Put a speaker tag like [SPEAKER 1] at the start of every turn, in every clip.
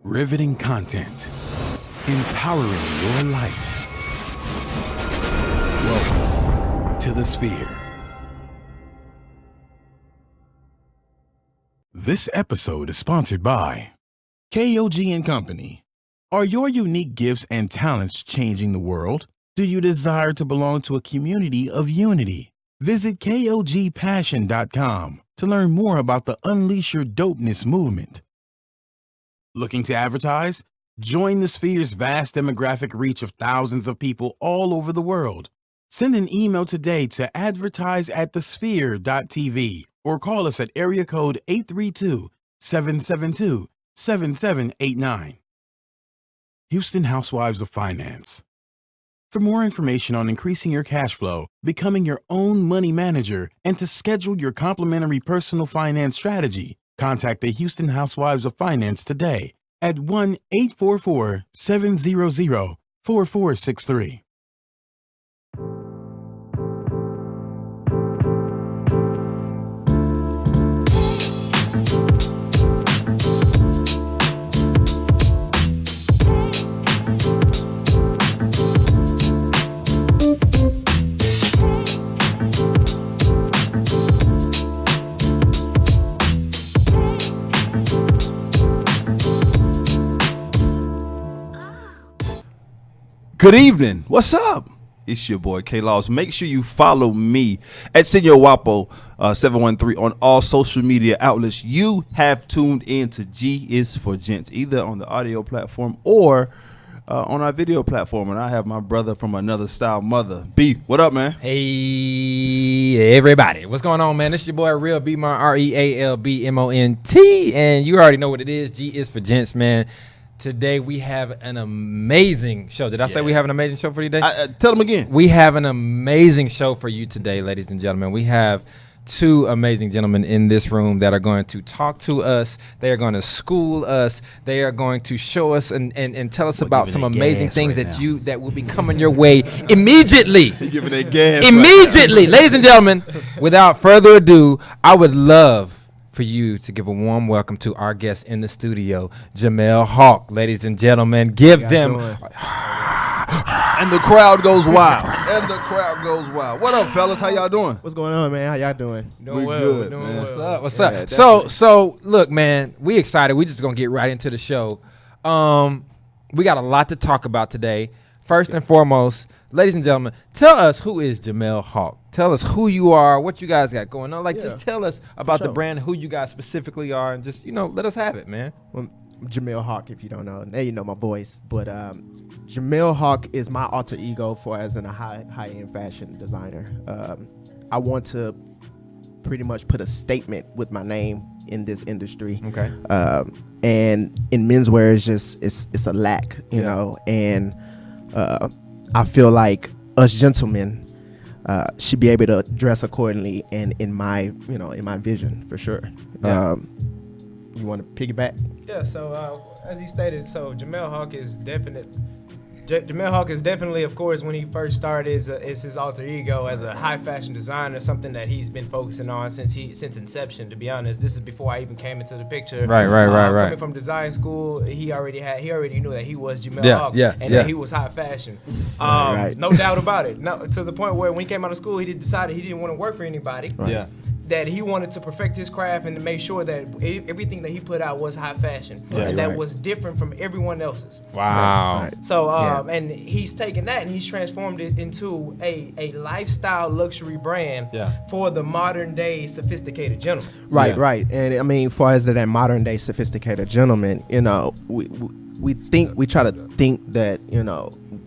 [SPEAKER 1] Riveting content. Empowering your life. Welcome to the Sphere. This episode is sponsored by KOG and Company. Are your unique gifts and talents changing the world? Do you desire to belong to a community of unity? Visit KOGpassion.com to learn more about the Unleash Your Dopeness movement. Looking to advertise? Join the Sphere's vast demographic reach of thousands of people all over the world. Send an email today to advertise@thesphere.tv or call us at area code 832-772-7789. Houston Housewives of Finance. For more information on increasing your cash flow, becoming your own money manager, and to schedule your complimentary personal finance strategy, contact the Houston Housewives of Finance today at 1-844-700-4463.
[SPEAKER 2] Good evening. What's up? It's your boy K-Laws. Make sure you follow me at Senor Wapo 713 on all social media outlets. You have tuned in to G is for Gents, either on the audio platform or on our video platform. And I have my brother from another style, Mother B. What up, man?
[SPEAKER 3] Hey, everybody. What's going on, man? It's your boy, Real B, my REALBMONT. And you already know what it is. G is for Gents, man. Today we have an amazing show. Did I say we have an amazing show for you today?
[SPEAKER 2] Tell them again.
[SPEAKER 3] We have an amazing show for you today, ladies and gentlemen. We have two amazing gentlemen in this room that are going to talk to us. They are going to school us. They are going to show us and tell us about some amazing things that will be coming your way immediately.
[SPEAKER 2] You're giving that gas.
[SPEAKER 3] Immediately. Ladies and gentlemen, without further ado, I would love for you to give a warm welcome to our guest in the studio, Jamel Hawk. Ladies and gentlemen, give them.
[SPEAKER 2] And the crowd goes wild. What up, fellas? How y'all doing?
[SPEAKER 4] What's going on, man? How y'all doing?
[SPEAKER 3] Doing well.
[SPEAKER 2] Good,
[SPEAKER 3] doing
[SPEAKER 2] man.
[SPEAKER 3] well. What's
[SPEAKER 4] Yeah,
[SPEAKER 3] up?
[SPEAKER 4] definitely.
[SPEAKER 3] So look, man, we excited. We just gonna get right into the show. We got a lot to talk about today. First and foremost, ladies and gentlemen, tell us who is Jamel Hawk. Tell us who you are, what you guys got going on. Just tell us about the brand, who you guys specifically are, and just, let us have it, man.
[SPEAKER 4] Well, I'm Jamel Hawk, if you don't know. Now you know my voice. But Jamel Hawk is my alter ego as a high-end fashion designer. I want to pretty much put a statement with my name in this industry.
[SPEAKER 3] Okay.
[SPEAKER 4] And in menswear, it's a lack, you know. And I feel like us gentlemen should be able to dress accordingly, and in my vision for sure.
[SPEAKER 3] Yeah.
[SPEAKER 4] You want to piggyback?
[SPEAKER 5] Yeah, so as he stated, so Jamel Hawk is definitely, of course, when he first started, is his alter ego as a high fashion designer, something that he's been focusing on since inception. To be honest, this is before I even came into the picture.
[SPEAKER 3] Right.
[SPEAKER 5] Coming from design school, he already knew that he was Jamel Hawk, and that he was high fashion.
[SPEAKER 4] Right.
[SPEAKER 5] No doubt about it. No, to the point where when he came out of school, he decided he didn't want to work for anybody.
[SPEAKER 4] Right.
[SPEAKER 3] Yeah.
[SPEAKER 5] That he wanted to perfect his craft and to make sure that everything that he put out was high fashion, and that was different from everyone else's.
[SPEAKER 3] Wow.
[SPEAKER 4] Right.
[SPEAKER 5] So, and he's taken that and he's transformed it into a lifestyle luxury brand for the modern day sophisticated gentleman.
[SPEAKER 4] Right. And I mean, far as that modern day sophisticated gentleman, we try to think that,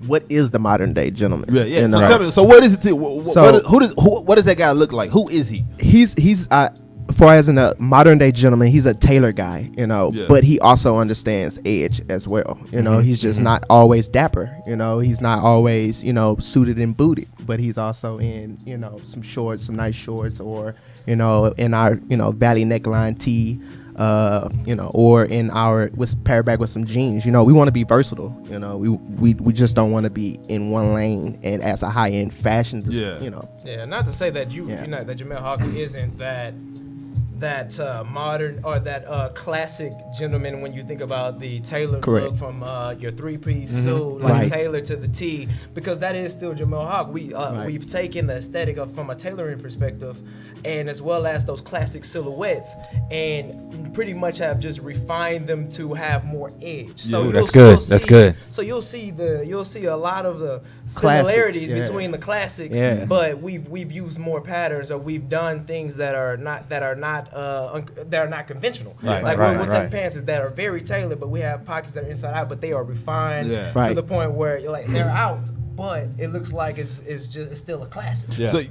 [SPEAKER 4] what is the modern day gentleman?
[SPEAKER 2] Yeah. So tell me. So what is it? What does that guy look like? Who is he?
[SPEAKER 4] He's far as in a modern day gentleman, he's a tailor guy, but he also understands edge as well. He's just not always dapper. He's not always suited and booted, but he's also in some shorts, some nice shorts, or in our valley neckline tee. Or in our pair back with some jeans. We want to be versatile. We just don't want to be in one lane and as a high end fashion.
[SPEAKER 5] Yeah, not to say that that Jamel Hawk isn't that modern or that classic gentleman when you think about the tailored
[SPEAKER 4] Correct.
[SPEAKER 5] look from your three-piece suit, like
[SPEAKER 4] Right.
[SPEAKER 5] tailored to the T, because that is still Jamel Hawk. We've taken the aesthetic from a tailoring perspective, and as well as those classic silhouettes, and pretty much have just refined them to have more edge. So
[SPEAKER 3] Ooh, that's good. That's good.
[SPEAKER 5] So you'll see a lot of the
[SPEAKER 4] Classics,
[SPEAKER 5] similarities
[SPEAKER 4] yeah.
[SPEAKER 5] between the classics,
[SPEAKER 4] Yeah.
[SPEAKER 5] but we've used more patterns, or we've done things that are not conventional.
[SPEAKER 3] Right,
[SPEAKER 5] Like
[SPEAKER 3] right,
[SPEAKER 5] we'll
[SPEAKER 3] right.
[SPEAKER 5] take pants that are very tailored, but we have pockets that are inside out, but they are refined
[SPEAKER 2] Yeah.
[SPEAKER 5] to
[SPEAKER 4] Right.
[SPEAKER 5] the point where you're like they're out, but it looks like it's still a classic.
[SPEAKER 3] Yeah.
[SPEAKER 2] So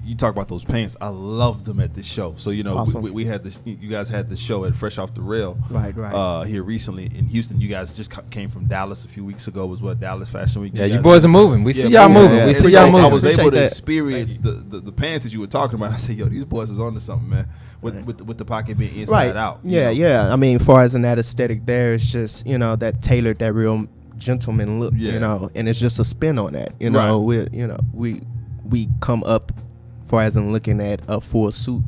[SPEAKER 2] you talk about those pants. I love them at this show. So
[SPEAKER 4] Awesome.
[SPEAKER 2] we had this. You guys had the show at Fresh Off the Rail,
[SPEAKER 4] Right.
[SPEAKER 2] here recently in Houston. You guys just came from Dallas a few weeks ago. Was what Dallas Fashion Week.
[SPEAKER 3] Yeah, you
[SPEAKER 2] guys-
[SPEAKER 3] boys are moving. We see
[SPEAKER 2] Yeah,
[SPEAKER 3] y'all
[SPEAKER 2] man.
[SPEAKER 3] moving.
[SPEAKER 4] yeah.
[SPEAKER 3] We
[SPEAKER 2] And
[SPEAKER 3] see
[SPEAKER 2] so
[SPEAKER 3] y'all
[SPEAKER 2] I
[SPEAKER 3] moving.
[SPEAKER 2] was able to
[SPEAKER 4] Appreciate that.
[SPEAKER 2] experience the pants that you were talking about. I said, yo, these boys is onto something, man. With the pocket being inside
[SPEAKER 4] Right.
[SPEAKER 2] out.
[SPEAKER 4] Yeah. I mean, far as in that aesthetic, there, it's just that tailored, that real gentleman look.
[SPEAKER 2] Yeah.
[SPEAKER 4] And it's just a spin on that. We come up far as in looking at a full suit.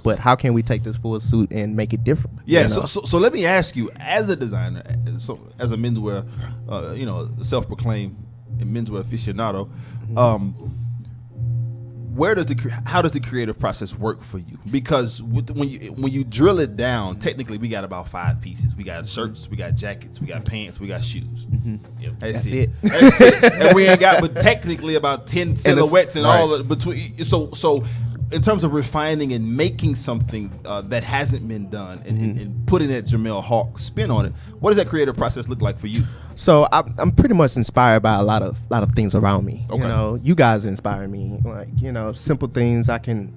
[SPEAKER 4] But how can we take this full suit and make it different?
[SPEAKER 2] Yeah,
[SPEAKER 4] you know?
[SPEAKER 2] so let me ask you, as a designer, as a menswear, self-proclaimed menswear aficionado, how does the creative process work for you? Because when you drill it down, technically we got about 5 pieces. We got shirts, we got jackets, we got pants, we got shoes. Yep.
[SPEAKER 4] That's it.
[SPEAKER 2] That's it. And we ain't got but technically about 10 silhouettes and all of between. So in terms of refining and making something that hasn't been done and putting that Jamel Hawk spin on it, what does that creative process look like for you?
[SPEAKER 4] So I'm pretty much inspired by a lot of things around me.
[SPEAKER 2] Okay.
[SPEAKER 4] You guys inspire me. Like simple things. I can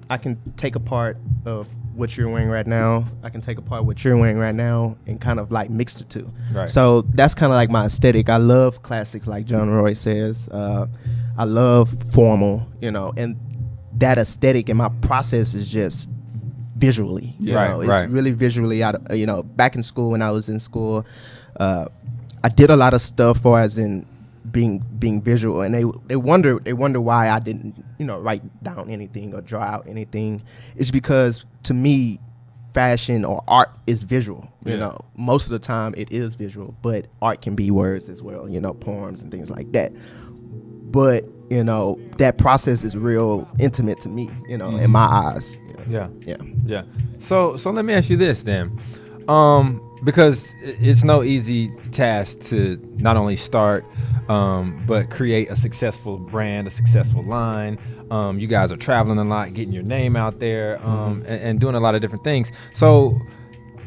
[SPEAKER 4] take a part of what you're wearing right now. I can take apart what you're wearing right now and kind of like mix the two.
[SPEAKER 3] Right.
[SPEAKER 4] So that's kind of like my aesthetic. I love classics, like John Roy says. I love formal. And that aesthetic and my process is just visually. It's really visually out. Back in school, when I was in school, I did a lot of stuff for as in being visual, and they wonder why I didn't write down anything or draw out anything. It's because to me, fashion or art is visual. Most of the time it is visual, but art can be words as well. Poems and things like that. But that process is real intimate to me. In my eyes.
[SPEAKER 3] Yeah.
[SPEAKER 4] Yeah.
[SPEAKER 3] So let me ask you this then, because it's no easy task to not only start, but create a successful brand, a successful line. You guys are traveling a lot, getting your name out there, and doing a lot of different things. So,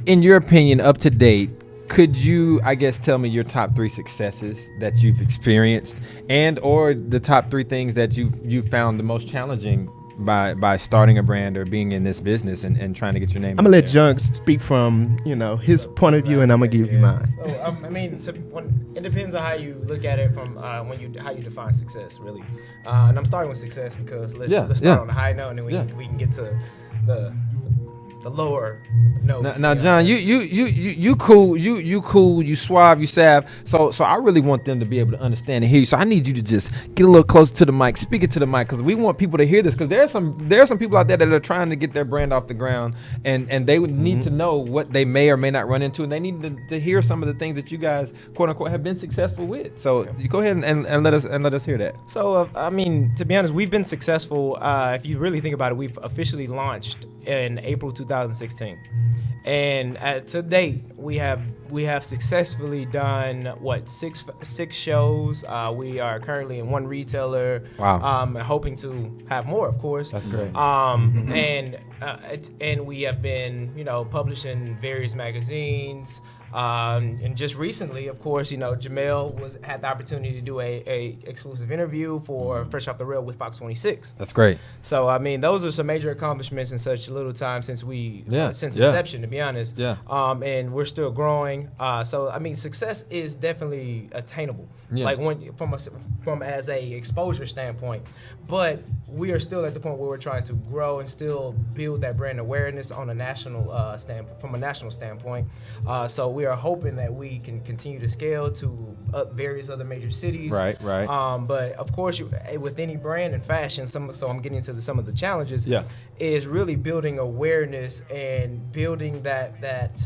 [SPEAKER 3] in your opinion, up to date, could you, I guess, tell me your top 3 successes that you've experienced, and or the top 3 things that you've found the most challenging by starting a brand or being in this business and trying to get your name?
[SPEAKER 4] I'm gonna let Junk speak from his point of view, and I'm gonna give you mine.
[SPEAKER 5] So it depends on how you look at it from how you define success, really. And I'm starting with success because let's start on a high note, and then we can get to the lower notes.
[SPEAKER 3] Now, John, you cool, you suave, you salve. So I really want them to be able to understand and hear you. So I need you to just get a little closer to the mic, speak it to the mic, because we want people to hear this. Because there are some people out there that are trying to get their brand off the ground, and they would need to know what they may or may not run into, and they need to hear some of the things that you guys, quote unquote, have been successful with. So you go ahead and let us hear that.
[SPEAKER 5] So to be honest, we've been successful. If you really think about it, we've officially launched in April 2016, and to date we have successfully done six shows. We are currently in 1 retailer.
[SPEAKER 3] Wow.
[SPEAKER 5] Hoping to have more, of course.
[SPEAKER 3] That's great.
[SPEAKER 5] And we have been publishing various magazines. And just recently, of course, Jamel had the opportunity to do a exclusive interview for Fresh Off the Rail with Fox 26.
[SPEAKER 3] That's great.
[SPEAKER 5] So those are some major accomplishments in such little time since inception, to be honest.
[SPEAKER 3] Yeah.
[SPEAKER 5] And we're still growing. So I mean, success is definitely attainable.
[SPEAKER 3] Yeah.
[SPEAKER 5] Like from as a exposure standpoint, but we are still at the point where we're trying to grow and still build that brand awareness on a national from a national standpoint. So we are hoping that we can continue to scale to various other major cities.
[SPEAKER 3] Right.
[SPEAKER 5] But of course, with any brand and fashion, so I'm getting into some of the challenges.
[SPEAKER 3] Yeah.
[SPEAKER 5] Is really building awareness and building that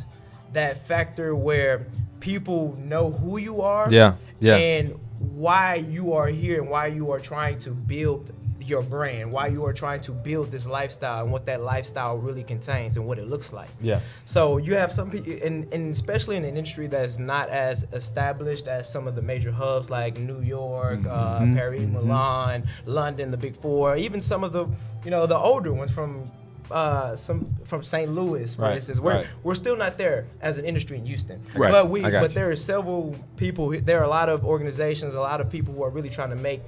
[SPEAKER 5] factor where people know who you are.
[SPEAKER 3] Yeah.
[SPEAKER 5] And why you are here and why you are trying to build your brand, why you are trying to build this lifestyle and what that lifestyle really contains and what it looks like.
[SPEAKER 3] Yeah.
[SPEAKER 5] So you have some people, and especially in an industry that's not as established as some of the major hubs like New York, Paris, Milan, London, the Big Four, even some of the, the older ones from St. Louis, for instance. We're still not there as an industry in Houston.
[SPEAKER 2] Right.
[SPEAKER 5] But there are several people, there are a lot of organizations, a lot of people who are really trying to make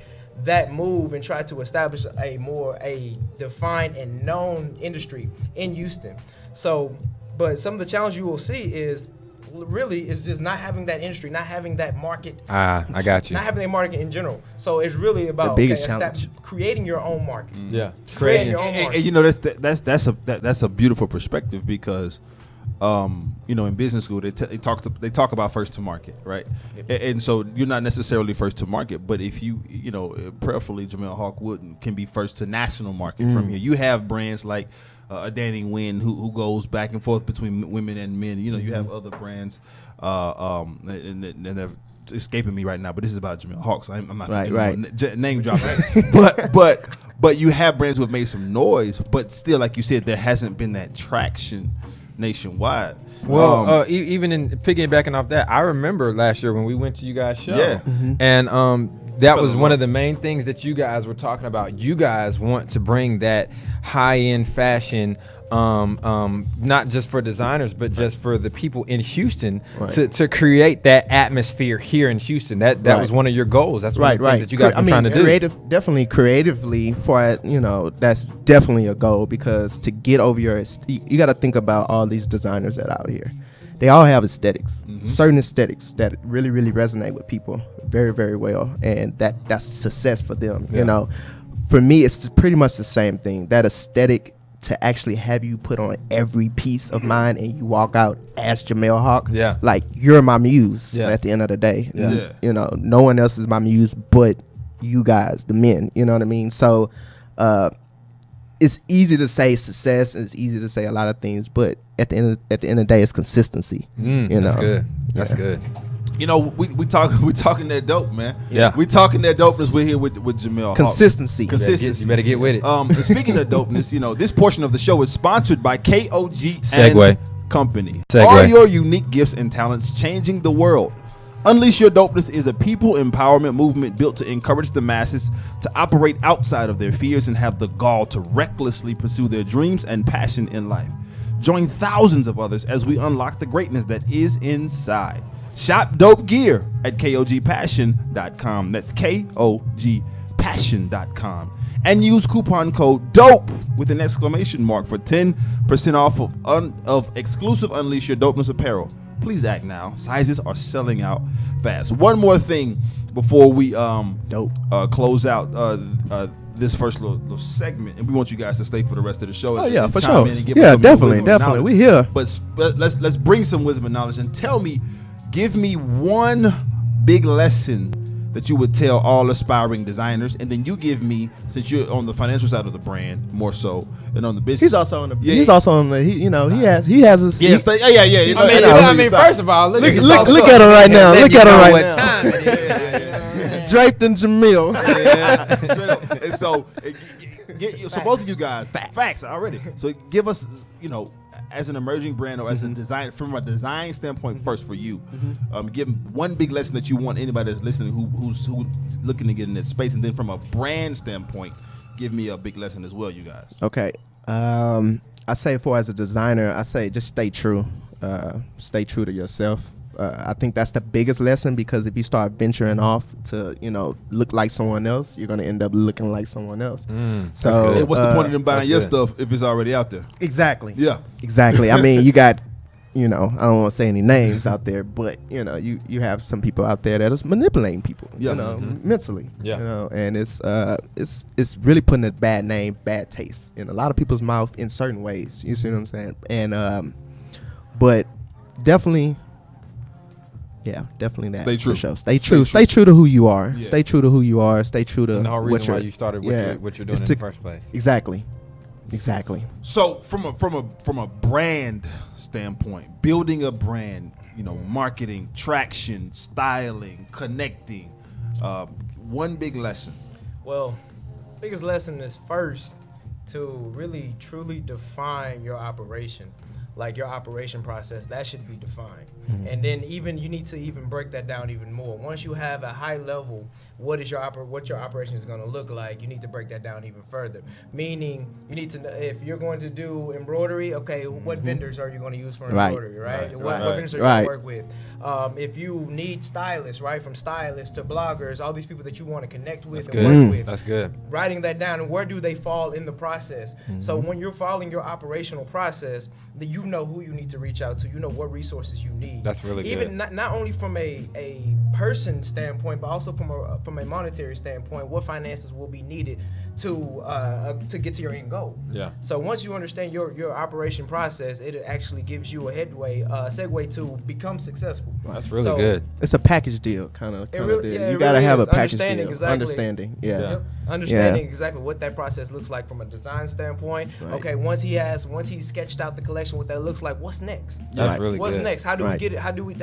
[SPEAKER 5] that move and try to establish a defined and known industry in Houston. So, but some of the challenge you will see is just not having that industry, not having that market.
[SPEAKER 3] I got you.
[SPEAKER 5] Not having a market in general. So it's really about
[SPEAKER 4] The biggest challenge.
[SPEAKER 5] creating your own market.
[SPEAKER 3] Yeah.
[SPEAKER 5] Creating your own market.
[SPEAKER 2] And that's a beautiful perspective because in business school they talk about first to market, right? And so you're not necessarily first to market, but if you prayerfully Jamel Hawk can be first to national market from here. You have brands like a Danny Wynn who goes back and forth between women and men. You have other brands, and they're escaping me right now. But this is about Jamel Hawk, so I'm not name dropping. but you have brands who have made some noise, but still, like you said, there hasn't been that traction nationwide.
[SPEAKER 3] Well, even in piggybacking off that, I remember last year when we went to you guys' show, and that was one of the main things that you guys were talking about. You guys want to bring that high-end fashion, not just for designers, but just for the people in Houston to create that atmosphere here in Houston. That was one of your goals. That's one of the things that you guys were trying to do.
[SPEAKER 4] Definitely creatively that's definitely a goal, because to get over you got to think about all these designers that are out here. They all have aesthetics, certain aesthetics that really, really resonate with people very, very well, and that's success for them. For me, it's pretty much the same thing. That aesthetic, to actually have you put on every piece of mine and you walk out as Jamel Hawk, like you're my muse at the end of the day. No one else is my muse but you guys, the men. You know what I mean? So it's easy to say success, and it's easy to say a lot of things, but at the end of the day, it's consistency.
[SPEAKER 3] That's good. That's good.
[SPEAKER 2] We talking that dope, man.
[SPEAKER 3] Yeah,
[SPEAKER 2] we talking that dopeness. We're here with Jamel.
[SPEAKER 4] Consistency.
[SPEAKER 3] You better get with it.
[SPEAKER 2] And speaking of dopeness, this portion of the show is sponsored by KOG
[SPEAKER 3] Segway
[SPEAKER 2] Company.
[SPEAKER 3] Segway.
[SPEAKER 2] Are your unique gifts and talents changing the world? Unleash Your Dopeness is a people empowerment movement built to encourage the masses to operate outside of their fears and have the gall to recklessly pursue their dreams and passion in life. Join thousands of others as we unlock the greatness that is inside. Shop dope gear at KOGpassion.com. That's KOGpassion.com. And use coupon code DOPE with an exclamation mark for 10% off of exclusive Unleash Your Dopeness apparel. Please act now. Sizes are selling out fast. One more thing before we close out this first little segment, and we want you guys to stay for the rest of the show.
[SPEAKER 4] Oh yeah,
[SPEAKER 2] and
[SPEAKER 4] for
[SPEAKER 2] chime
[SPEAKER 4] sure.
[SPEAKER 2] in and give
[SPEAKER 4] Yeah,
[SPEAKER 2] us some
[SPEAKER 4] definitely.
[SPEAKER 2] knowledge.
[SPEAKER 4] We here.
[SPEAKER 2] But let's bring some wisdom and knowledge, and give me one big lesson that you would tell all aspiring designers, and then you give me, since you're on the financial side of the brand more so, and on the business.
[SPEAKER 4] He's also on the. He has a.
[SPEAKER 2] Yeah.
[SPEAKER 3] First of all, look
[SPEAKER 4] at him right now. Look at him right now.
[SPEAKER 3] Time it is.
[SPEAKER 4] Draped in Jamel.
[SPEAKER 2] And so both of you guys, facts already. So give us, as an emerging brand or as a design, from a design standpoint first for you, give one big lesson that you want anybody that's listening who's looking to get in that space, and then from a brand standpoint, give me a big lesson as well, you guys.
[SPEAKER 4] Okay. I say as a designer, I say just stay true. Stay true to yourself. I think that's the biggest lesson, because if you start venturing off to, look like someone else, you're going to end up looking like someone else.
[SPEAKER 2] So what's the point of them buying your stuff if it's already out there?
[SPEAKER 4] Exactly.
[SPEAKER 2] Yeah.
[SPEAKER 4] Exactly. I mean, you got I don't want to say any names out there, but you have some people out there that is manipulating people, mentally, and it's really putting a bad taste in a lot of people's mouth in certain ways. You see what I'm saying? And but definitely. Yeah, definitely that.
[SPEAKER 2] Stay true.
[SPEAKER 4] For sure. Stay true. Stay true to who you are. Yeah. Stay true to who you are. Stay true to
[SPEAKER 3] and the whole
[SPEAKER 4] what
[SPEAKER 3] reason why you started what you're doing in the first place.
[SPEAKER 4] Exactly.
[SPEAKER 2] So from a brand standpoint, building a brand, marketing, traction, styling, connecting, one big lesson.
[SPEAKER 5] Well, biggest lesson is first to really truly define your operation. Like your operation process, that should be defined. Mm-hmm. And then you need to even break that down even more. Once you have a high level, what your operation is going to look like, you need to break that down even further. Meaning, you need to know if you're going to do embroidery, okay, what vendors are you going to use for embroidery, right? What vendors are you going to work with? If you need stylists, right, from stylists to bloggers, all these people that you want to connect with work with.
[SPEAKER 3] That's good.
[SPEAKER 5] Writing that down, and where do they fall in the process? Mm-hmm. So when you're following your operational process, then you know who you need to reach out to. You know what resources you need.
[SPEAKER 3] That's really good.
[SPEAKER 5] Even not only from a person standpoint, but also from a monetary standpoint, what finances will be needed to get to your end goal. Yeah. So once you understand your operation process, it actually gives you a segue to become successful.
[SPEAKER 3] That's really good.
[SPEAKER 4] It's a package deal kind of deal. You got to have a package deal.
[SPEAKER 5] Exactly.
[SPEAKER 4] Understanding. Yeah.
[SPEAKER 5] Yep. Understanding exactly what that process looks like from a design standpoint. Right. Okay, once he's sketched out the collection, what that looks like, what's next?
[SPEAKER 3] That's really
[SPEAKER 5] what's
[SPEAKER 3] good.
[SPEAKER 5] Next? How do we get it? How do we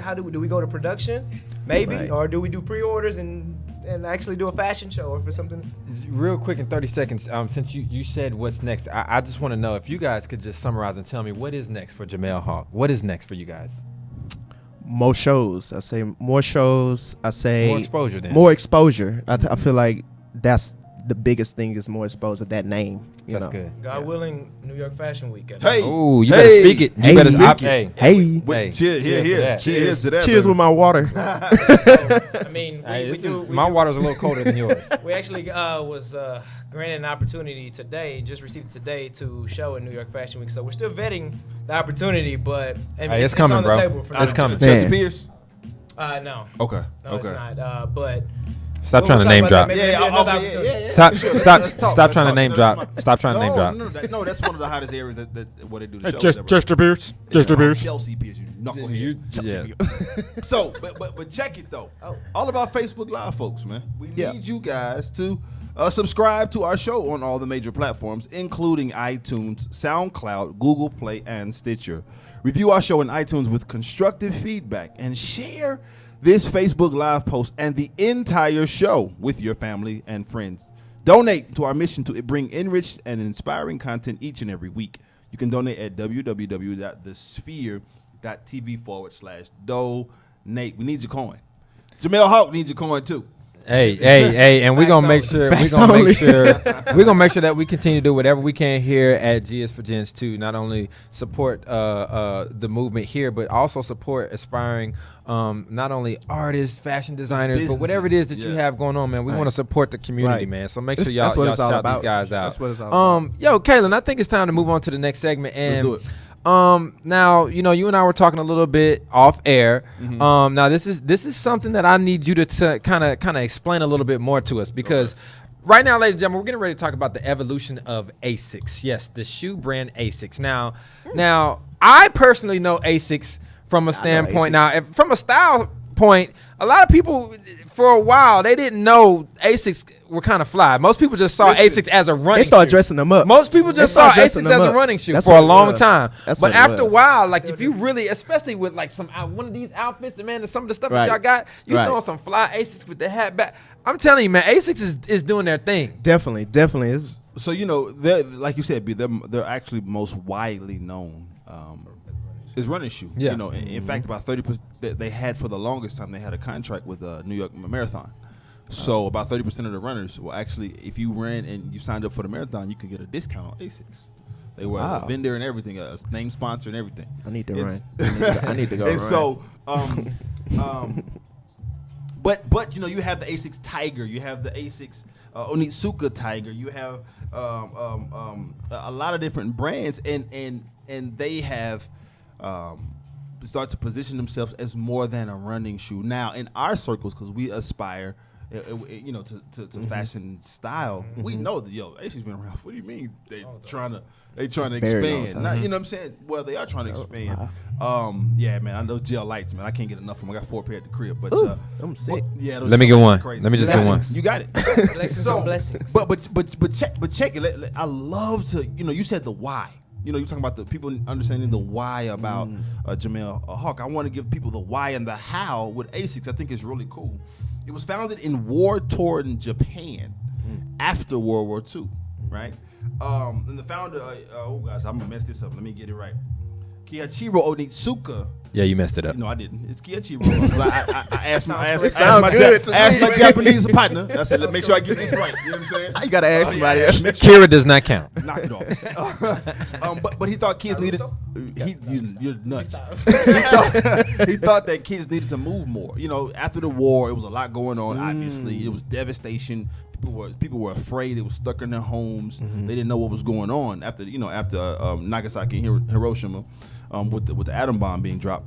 [SPEAKER 5] go to production? Maybe, or do we do pre-orders and actually do a fashion show or for something?
[SPEAKER 3] Real quick in 30 seconds, since you said what's next, I just want to know if you guys could just summarize and tell me what is next for Jamel Hawk. What is next for you guys?
[SPEAKER 4] More shows. I say more shows. I say
[SPEAKER 3] more exposure. Then
[SPEAKER 4] more exposure. I feel like that's the biggest thing is more exposure. That name.
[SPEAKER 3] That's good.
[SPEAKER 5] God willing, New York Fashion Week.
[SPEAKER 3] Oh, you better speak it. You better speak it.
[SPEAKER 4] Hey.
[SPEAKER 2] Cheers. Cheers to that.
[SPEAKER 4] Cheers with my water.
[SPEAKER 5] I mean,
[SPEAKER 3] my water's a little colder than yours.
[SPEAKER 5] We actually was granted an opportunity today, just received it today, to show in New York Fashion Week. So we're still vetting the opportunity, but
[SPEAKER 3] it's coming,
[SPEAKER 5] on the
[SPEAKER 3] bro.
[SPEAKER 5] table for
[SPEAKER 3] it's coming.
[SPEAKER 2] Jesse Pierce?
[SPEAKER 5] No.
[SPEAKER 2] Okay.
[SPEAKER 5] No, it's not. But
[SPEAKER 3] stop trying to name drop. Stop trying to name drop. Stop trying to name drop.
[SPEAKER 2] No, that's one of the hottest areas that what they do the show.
[SPEAKER 4] Chester Pierce.
[SPEAKER 2] Chelsea Pierce, you knucklehead. Chelsea Pierce. So, but check it though. All about Facebook Live, folks, man. We need you guys to subscribe to our show on all the major platforms, including iTunes, SoundCloud, Google Play, and Stitcher. Review our show in iTunes with constructive feedback and share this Facebook Live post and the entire show with your family and friends. Donate to our mission to bring enriched and inspiring content each and every week. You can donate at www.thesphere.tv/donate. We need your coin. Jamel Hawk needs your coin too.
[SPEAKER 3] Hey, and we're gonna make sure that we continue to do whatever we can here at G is for Gens to not only support the movement here, but also support aspiring not only artists, fashion designers, but whatever it is that you have going on, man. We want to support the community, man. So make sure y'all shout these guys out.
[SPEAKER 4] That's what it's all about.
[SPEAKER 3] Yo, Kaylin, I think it's time to move on to the next segment. And
[SPEAKER 2] let's do it.
[SPEAKER 3] Now, you and I were talking a little bit off air. Mm-hmm. Now this is something that I need you to kind of explain a little bit more to us, because right now, ladies and gentlemen, we're getting ready to talk about the evolution of Asics. Yes, the shoe brand Asics. Now I personally know Asics from a standpoint. Now, from a style point, a lot of people for a while they didn't know Asics were kind of fly. Most people just saw Asics as a running shoe.
[SPEAKER 4] They started dressing them up.
[SPEAKER 3] Most people just saw Asics as a running shoe for a long time. But after a while, like if you really, especially with like one of these outfits, and man, some of the stuff that y'all got, you throw some fly Asics with the hat back. I'm telling you, man, Asics is doing their thing.
[SPEAKER 4] Definitely is.
[SPEAKER 2] So like you said, they're actually most widely known is running shoe.
[SPEAKER 3] Yeah.
[SPEAKER 2] In fact, about 30% they had for the longest time. They had a contract with New York Marathon. So about 30% of the runners will actually, if you ran and you signed up for the marathon, you could get a discount on Asics. They were a vendor and everything, a name sponsor and everything.
[SPEAKER 4] I need to run. I need to go
[SPEAKER 2] and
[SPEAKER 4] run.
[SPEAKER 2] So, but you have the Asics Tiger, you have the Asics Onitsuka Tiger, you have a lot of different brands, and they have start to position themselves as more than a running shoe. Now, in our circles, because we aspire, to fashion style, we know that Asics been around. What do you mean they trying to expand? Not, you know what I'm saying? Well, they are trying to expand. Yeah, man, I know gel lights, man. I can't get enough of them. I got 4 pair at the crib, but
[SPEAKER 4] I'm sick.
[SPEAKER 3] Let me get one. Let me just get one.
[SPEAKER 2] You got it.
[SPEAKER 5] Blessings on blessings.
[SPEAKER 2] But check it. I love to. You said the why. You're talking about the people understanding the why about Jamel Hawk. I want to give people the why and the how with Asics. I think it's really cool. It was founded in war-torn Japan after World War II, right? And the founder, I'm gonna mess this up. Let me get it right. Kiichiro Onitsuka.
[SPEAKER 3] Yeah, you messed it up.
[SPEAKER 2] No, I didn't. It's Kiichiro. I asked my Japanese partner. I said, make sure I get this right. You know what I'm saying?
[SPEAKER 4] You gotta ask somebody else.
[SPEAKER 3] Kira does not count.
[SPEAKER 2] Knock it off. But he thought kids needed. You're nuts. He thought that kids needed to move more. After the war, it was a lot going on. Obviously, it was devastation. People were afraid. They were stuck in their homes. They didn't know what was going on after Nagasaki and Hiroshima, with the atom bomb being dropped.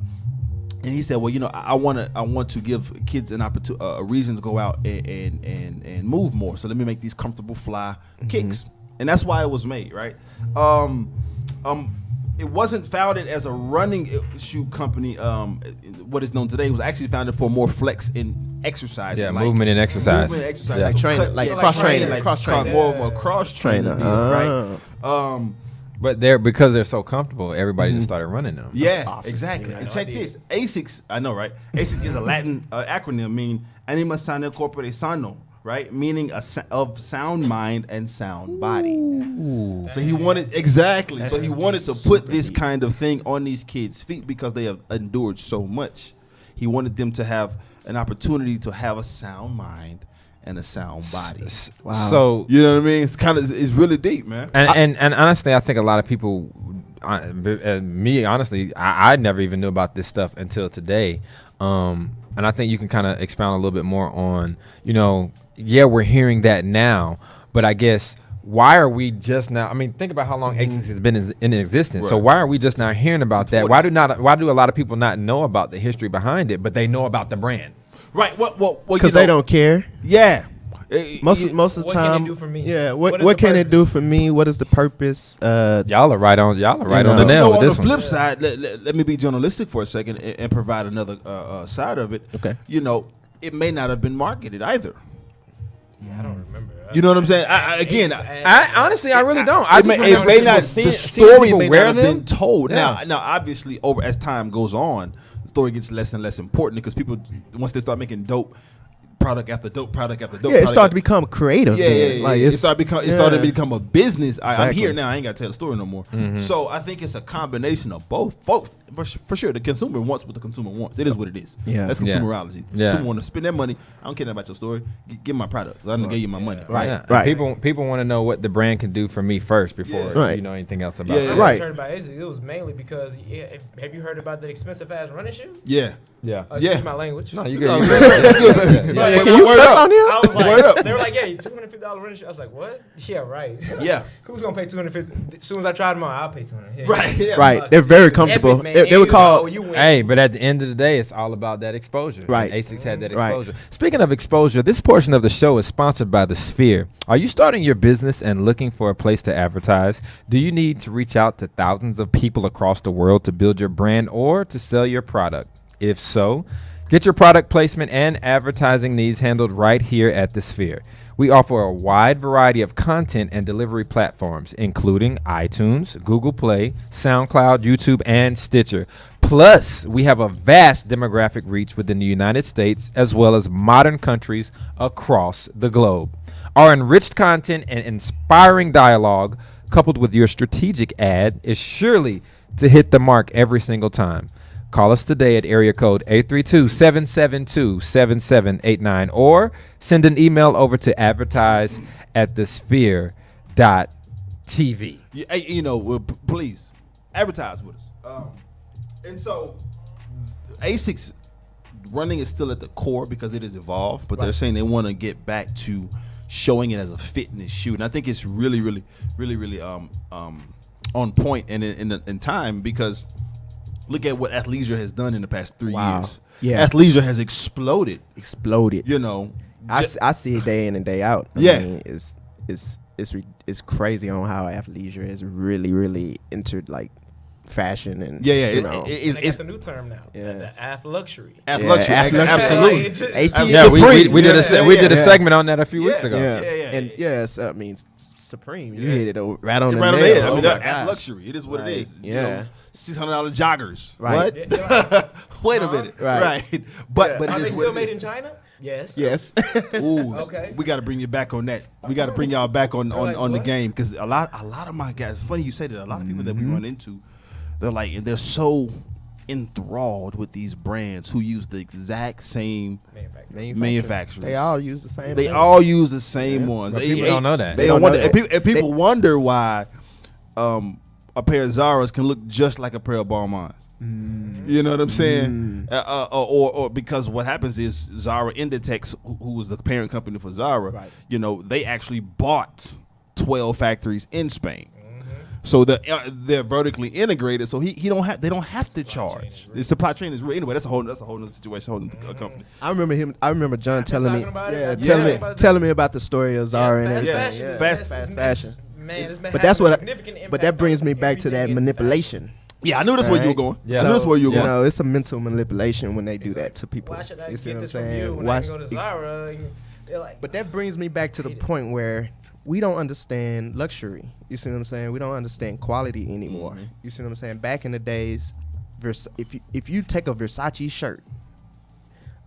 [SPEAKER 2] And he said, well, I want to give kids an opportunity, a reason to go out and move more. So let me make these comfortable fly kicks, and that's why it was made, right? It wasn't founded as a running shoe company. What is known today, it was actually founded for more flex in exercise.
[SPEAKER 3] Yeah, movement and exercise.
[SPEAKER 2] Movement and exercise.
[SPEAKER 3] Yeah.
[SPEAKER 2] Like
[SPEAKER 4] training, like cross training.
[SPEAKER 2] More cross trainer, right?
[SPEAKER 3] But because they're so comfortable, everybody just started running them.
[SPEAKER 2] Yeah, exactly. And check this. Asics, I know, right? Asics is a Latin acronym meaning anima sana corpore sano, right? Meaning of sound mind and sound body. Ooh. So he wanted to put this kind of thing on these kids' feet because they have endured so much. He wanted them to have an opportunity to have a sound mind and a sound body.
[SPEAKER 3] Wow. So
[SPEAKER 2] you know what I mean? It's really deep, man.
[SPEAKER 3] And honestly, I think a lot of people, me honestly, I never even knew about this stuff until today. And I think you can kind of expound a little bit more on, we're hearing that now, but I guess why are we just now? I mean, think about how long Asics has been in existence. Right. So why are we just now hearing about that? Why do a lot of people not know about the history behind it, but they know about the brand?
[SPEAKER 2] Right. Well,
[SPEAKER 4] because they don't care.
[SPEAKER 2] Yeah.
[SPEAKER 4] Most of the time.
[SPEAKER 5] What can it do for me?
[SPEAKER 4] Yeah. What can it do for me? What is the purpose?
[SPEAKER 3] Y'all are right on the nail with this one.
[SPEAKER 2] On the flip side, let me be journalistic for a second and provide another side of it.
[SPEAKER 4] Okay.
[SPEAKER 2] It may not have been marketed either.
[SPEAKER 5] Yeah, I don't remember.
[SPEAKER 2] You know what I'm saying?
[SPEAKER 3] I honestly, I really don't.
[SPEAKER 2] The story may not have been told.
[SPEAKER 3] Yeah.
[SPEAKER 2] Now, obviously, as time goes on, the story gets less and less important because people, once they start making dope product after dope.
[SPEAKER 4] Yeah, it started to become creative.
[SPEAKER 2] Yeah.
[SPEAKER 4] Like
[SPEAKER 2] it started to become a business.
[SPEAKER 4] Exactly.
[SPEAKER 2] I'm here now. I ain't got to tell the story no more. Mm-hmm. So I think it's a combination of both. For sure, the consumer wants what the consumer wants. It is what it is.
[SPEAKER 4] Yeah,
[SPEAKER 2] that's consumerology.
[SPEAKER 3] Yeah.
[SPEAKER 2] Consumer want to spend their money. I don't care about your story. Give me my product. I done gave you my money.
[SPEAKER 4] Right.
[SPEAKER 3] Yeah.
[SPEAKER 4] Right.
[SPEAKER 3] People want to know what the brand can do for me first before you know anything else about it.
[SPEAKER 4] Right.
[SPEAKER 5] I heard about Asics. It was mainly because have you heard about the expensive ass running shoe?
[SPEAKER 2] Yeah.
[SPEAKER 3] Yeah.
[SPEAKER 5] Excuse my language.
[SPEAKER 3] No, you
[SPEAKER 2] good.
[SPEAKER 3] good.
[SPEAKER 4] Can you touch on him?
[SPEAKER 5] I was like, they were like, yeah, $250 running shoe. I was like, what? Yeah, right.
[SPEAKER 2] Yeah.
[SPEAKER 5] Who's gonna pay $250? As soon as I try them on, I'll pay $200. Yeah.
[SPEAKER 2] Right. Yeah.
[SPEAKER 4] Right. They're very comfortable. They were called.
[SPEAKER 3] Hey, but at the end of the day, it's all about that exposure.
[SPEAKER 4] Right.
[SPEAKER 3] And Asics had that
[SPEAKER 4] Right.
[SPEAKER 3] exposure. Speaking of exposure, this portion of the show is sponsored by The Sphere. Are you starting your business and looking for a place to advertise? Do you need to reach out to thousands of people across the world to build your brand or to sell your product? If so, get your product placement and advertising needs handled right here at The Sphere. We offer a wide variety of content and delivery platforms, including iTunes, Google Play, SoundCloud, YouTube, and Stitcher. Plus, we have a vast demographic reach within the United States as well as modern countries across the globe. Our enriched content and inspiring dialogue, coupled with your strategic ad, is surely to hit the mark every single time. Call us today at area code 832-772-7789 or send an email over to advertise@thesphere.tv.
[SPEAKER 2] Please advertise with us. And so Asics running is still at the core because it has evolved, but they're saying they want to get back to showing it as a fitness shoe. And I think it's really, really, really, really on point and in time because Look at what athleisure has done in the past 3
[SPEAKER 4] Wow.
[SPEAKER 2] years.
[SPEAKER 4] Yeah.
[SPEAKER 2] Athleisure has exploded.
[SPEAKER 4] Exploded.
[SPEAKER 2] You know,
[SPEAKER 4] I see it day in and day out. I mean, it's crazy on how athleisure has really entered like fashion and you know.
[SPEAKER 5] It's a new term now.
[SPEAKER 4] Yeah.
[SPEAKER 5] The luxury.
[SPEAKER 2] Luxury,
[SPEAKER 4] athluxury.
[SPEAKER 2] absolutely.
[SPEAKER 5] AT
[SPEAKER 3] Yeah, we did a
[SPEAKER 2] Yeah.
[SPEAKER 3] segment on that a few weeks ago.
[SPEAKER 4] And yes, I mean Supreme. You hit it right on the
[SPEAKER 2] Right on
[SPEAKER 4] nail.
[SPEAKER 2] the head. I
[SPEAKER 4] Oh
[SPEAKER 2] mean,
[SPEAKER 4] my
[SPEAKER 2] that's
[SPEAKER 4] gosh.
[SPEAKER 2] luxury. It is what
[SPEAKER 4] Right.
[SPEAKER 2] it is.
[SPEAKER 4] Yeah.
[SPEAKER 2] You know, $600 joggers.
[SPEAKER 4] Right.
[SPEAKER 2] What? Wait a minute.
[SPEAKER 4] Right.
[SPEAKER 2] But
[SPEAKER 5] Are
[SPEAKER 2] it
[SPEAKER 5] they
[SPEAKER 2] is
[SPEAKER 5] still
[SPEAKER 2] what
[SPEAKER 5] made
[SPEAKER 2] it
[SPEAKER 5] in China? Yes.
[SPEAKER 4] Yes.
[SPEAKER 2] is. Ooh,
[SPEAKER 5] Okay.
[SPEAKER 2] we got to bring you back on that. We got to bring y'all back on
[SPEAKER 5] Like
[SPEAKER 2] the
[SPEAKER 5] what?
[SPEAKER 2] game because a lot of my guys. It's funny you say that. A lot of people that we run into, they're so enthralled with these brands who use the exact same manufacturers.
[SPEAKER 4] They all use the same.
[SPEAKER 2] They
[SPEAKER 4] thing.
[SPEAKER 2] all use the same ones.
[SPEAKER 3] But people don't know that.
[SPEAKER 2] They
[SPEAKER 4] They
[SPEAKER 2] don't
[SPEAKER 4] don't
[SPEAKER 2] wonder.
[SPEAKER 4] know
[SPEAKER 2] And
[SPEAKER 4] that.
[SPEAKER 2] people wonder why a pair of Zara's can look just like a pair of Balmains. You know what I'm saying? Or because what happens is Zara Inditex, who was the parent company for Zara,
[SPEAKER 4] Right.
[SPEAKER 2] you know, they actually bought 12 factories in Spain. So they're vertically integrated, so they don't have to charge. The supply chain is real. Anyway, that's a whole other situation, whole other company.
[SPEAKER 4] I remember John telling me,
[SPEAKER 5] talking about it.
[SPEAKER 4] yeah,
[SPEAKER 5] I've been
[SPEAKER 4] telling
[SPEAKER 5] talking
[SPEAKER 4] me,
[SPEAKER 5] about
[SPEAKER 4] telling me about the story of Zara and
[SPEAKER 5] Fast
[SPEAKER 4] everything.
[SPEAKER 5] fashion.
[SPEAKER 4] Yeah.
[SPEAKER 5] is-
[SPEAKER 2] Fast-
[SPEAKER 5] is-
[SPEAKER 4] fast
[SPEAKER 5] is-
[SPEAKER 4] fashion.
[SPEAKER 5] Man, it's been
[SPEAKER 4] But that's
[SPEAKER 5] having a
[SPEAKER 4] what.
[SPEAKER 5] significant impact
[SPEAKER 4] But that brings
[SPEAKER 5] on
[SPEAKER 4] me back to that
[SPEAKER 5] everything in
[SPEAKER 4] manipulation.
[SPEAKER 2] Yeah, I knew that's where you were
[SPEAKER 4] Right.
[SPEAKER 2] going.
[SPEAKER 3] Yeah.
[SPEAKER 2] I knew that's where you were
[SPEAKER 4] You
[SPEAKER 2] going.
[SPEAKER 4] know, it's a mental manipulation when they do that to people.
[SPEAKER 5] Why should I
[SPEAKER 4] You see
[SPEAKER 5] get
[SPEAKER 4] what I'm
[SPEAKER 5] this from
[SPEAKER 4] saying?
[SPEAKER 5] you when
[SPEAKER 4] Why
[SPEAKER 5] I can go to
[SPEAKER 4] sh-
[SPEAKER 5] Zara? And they're like,
[SPEAKER 4] But that brings me back to the point where we don't understand luxury. You see what I'm saying? We don't understand quality anymore. You see what I'm saying? Back in the days, if you take a Versace shirt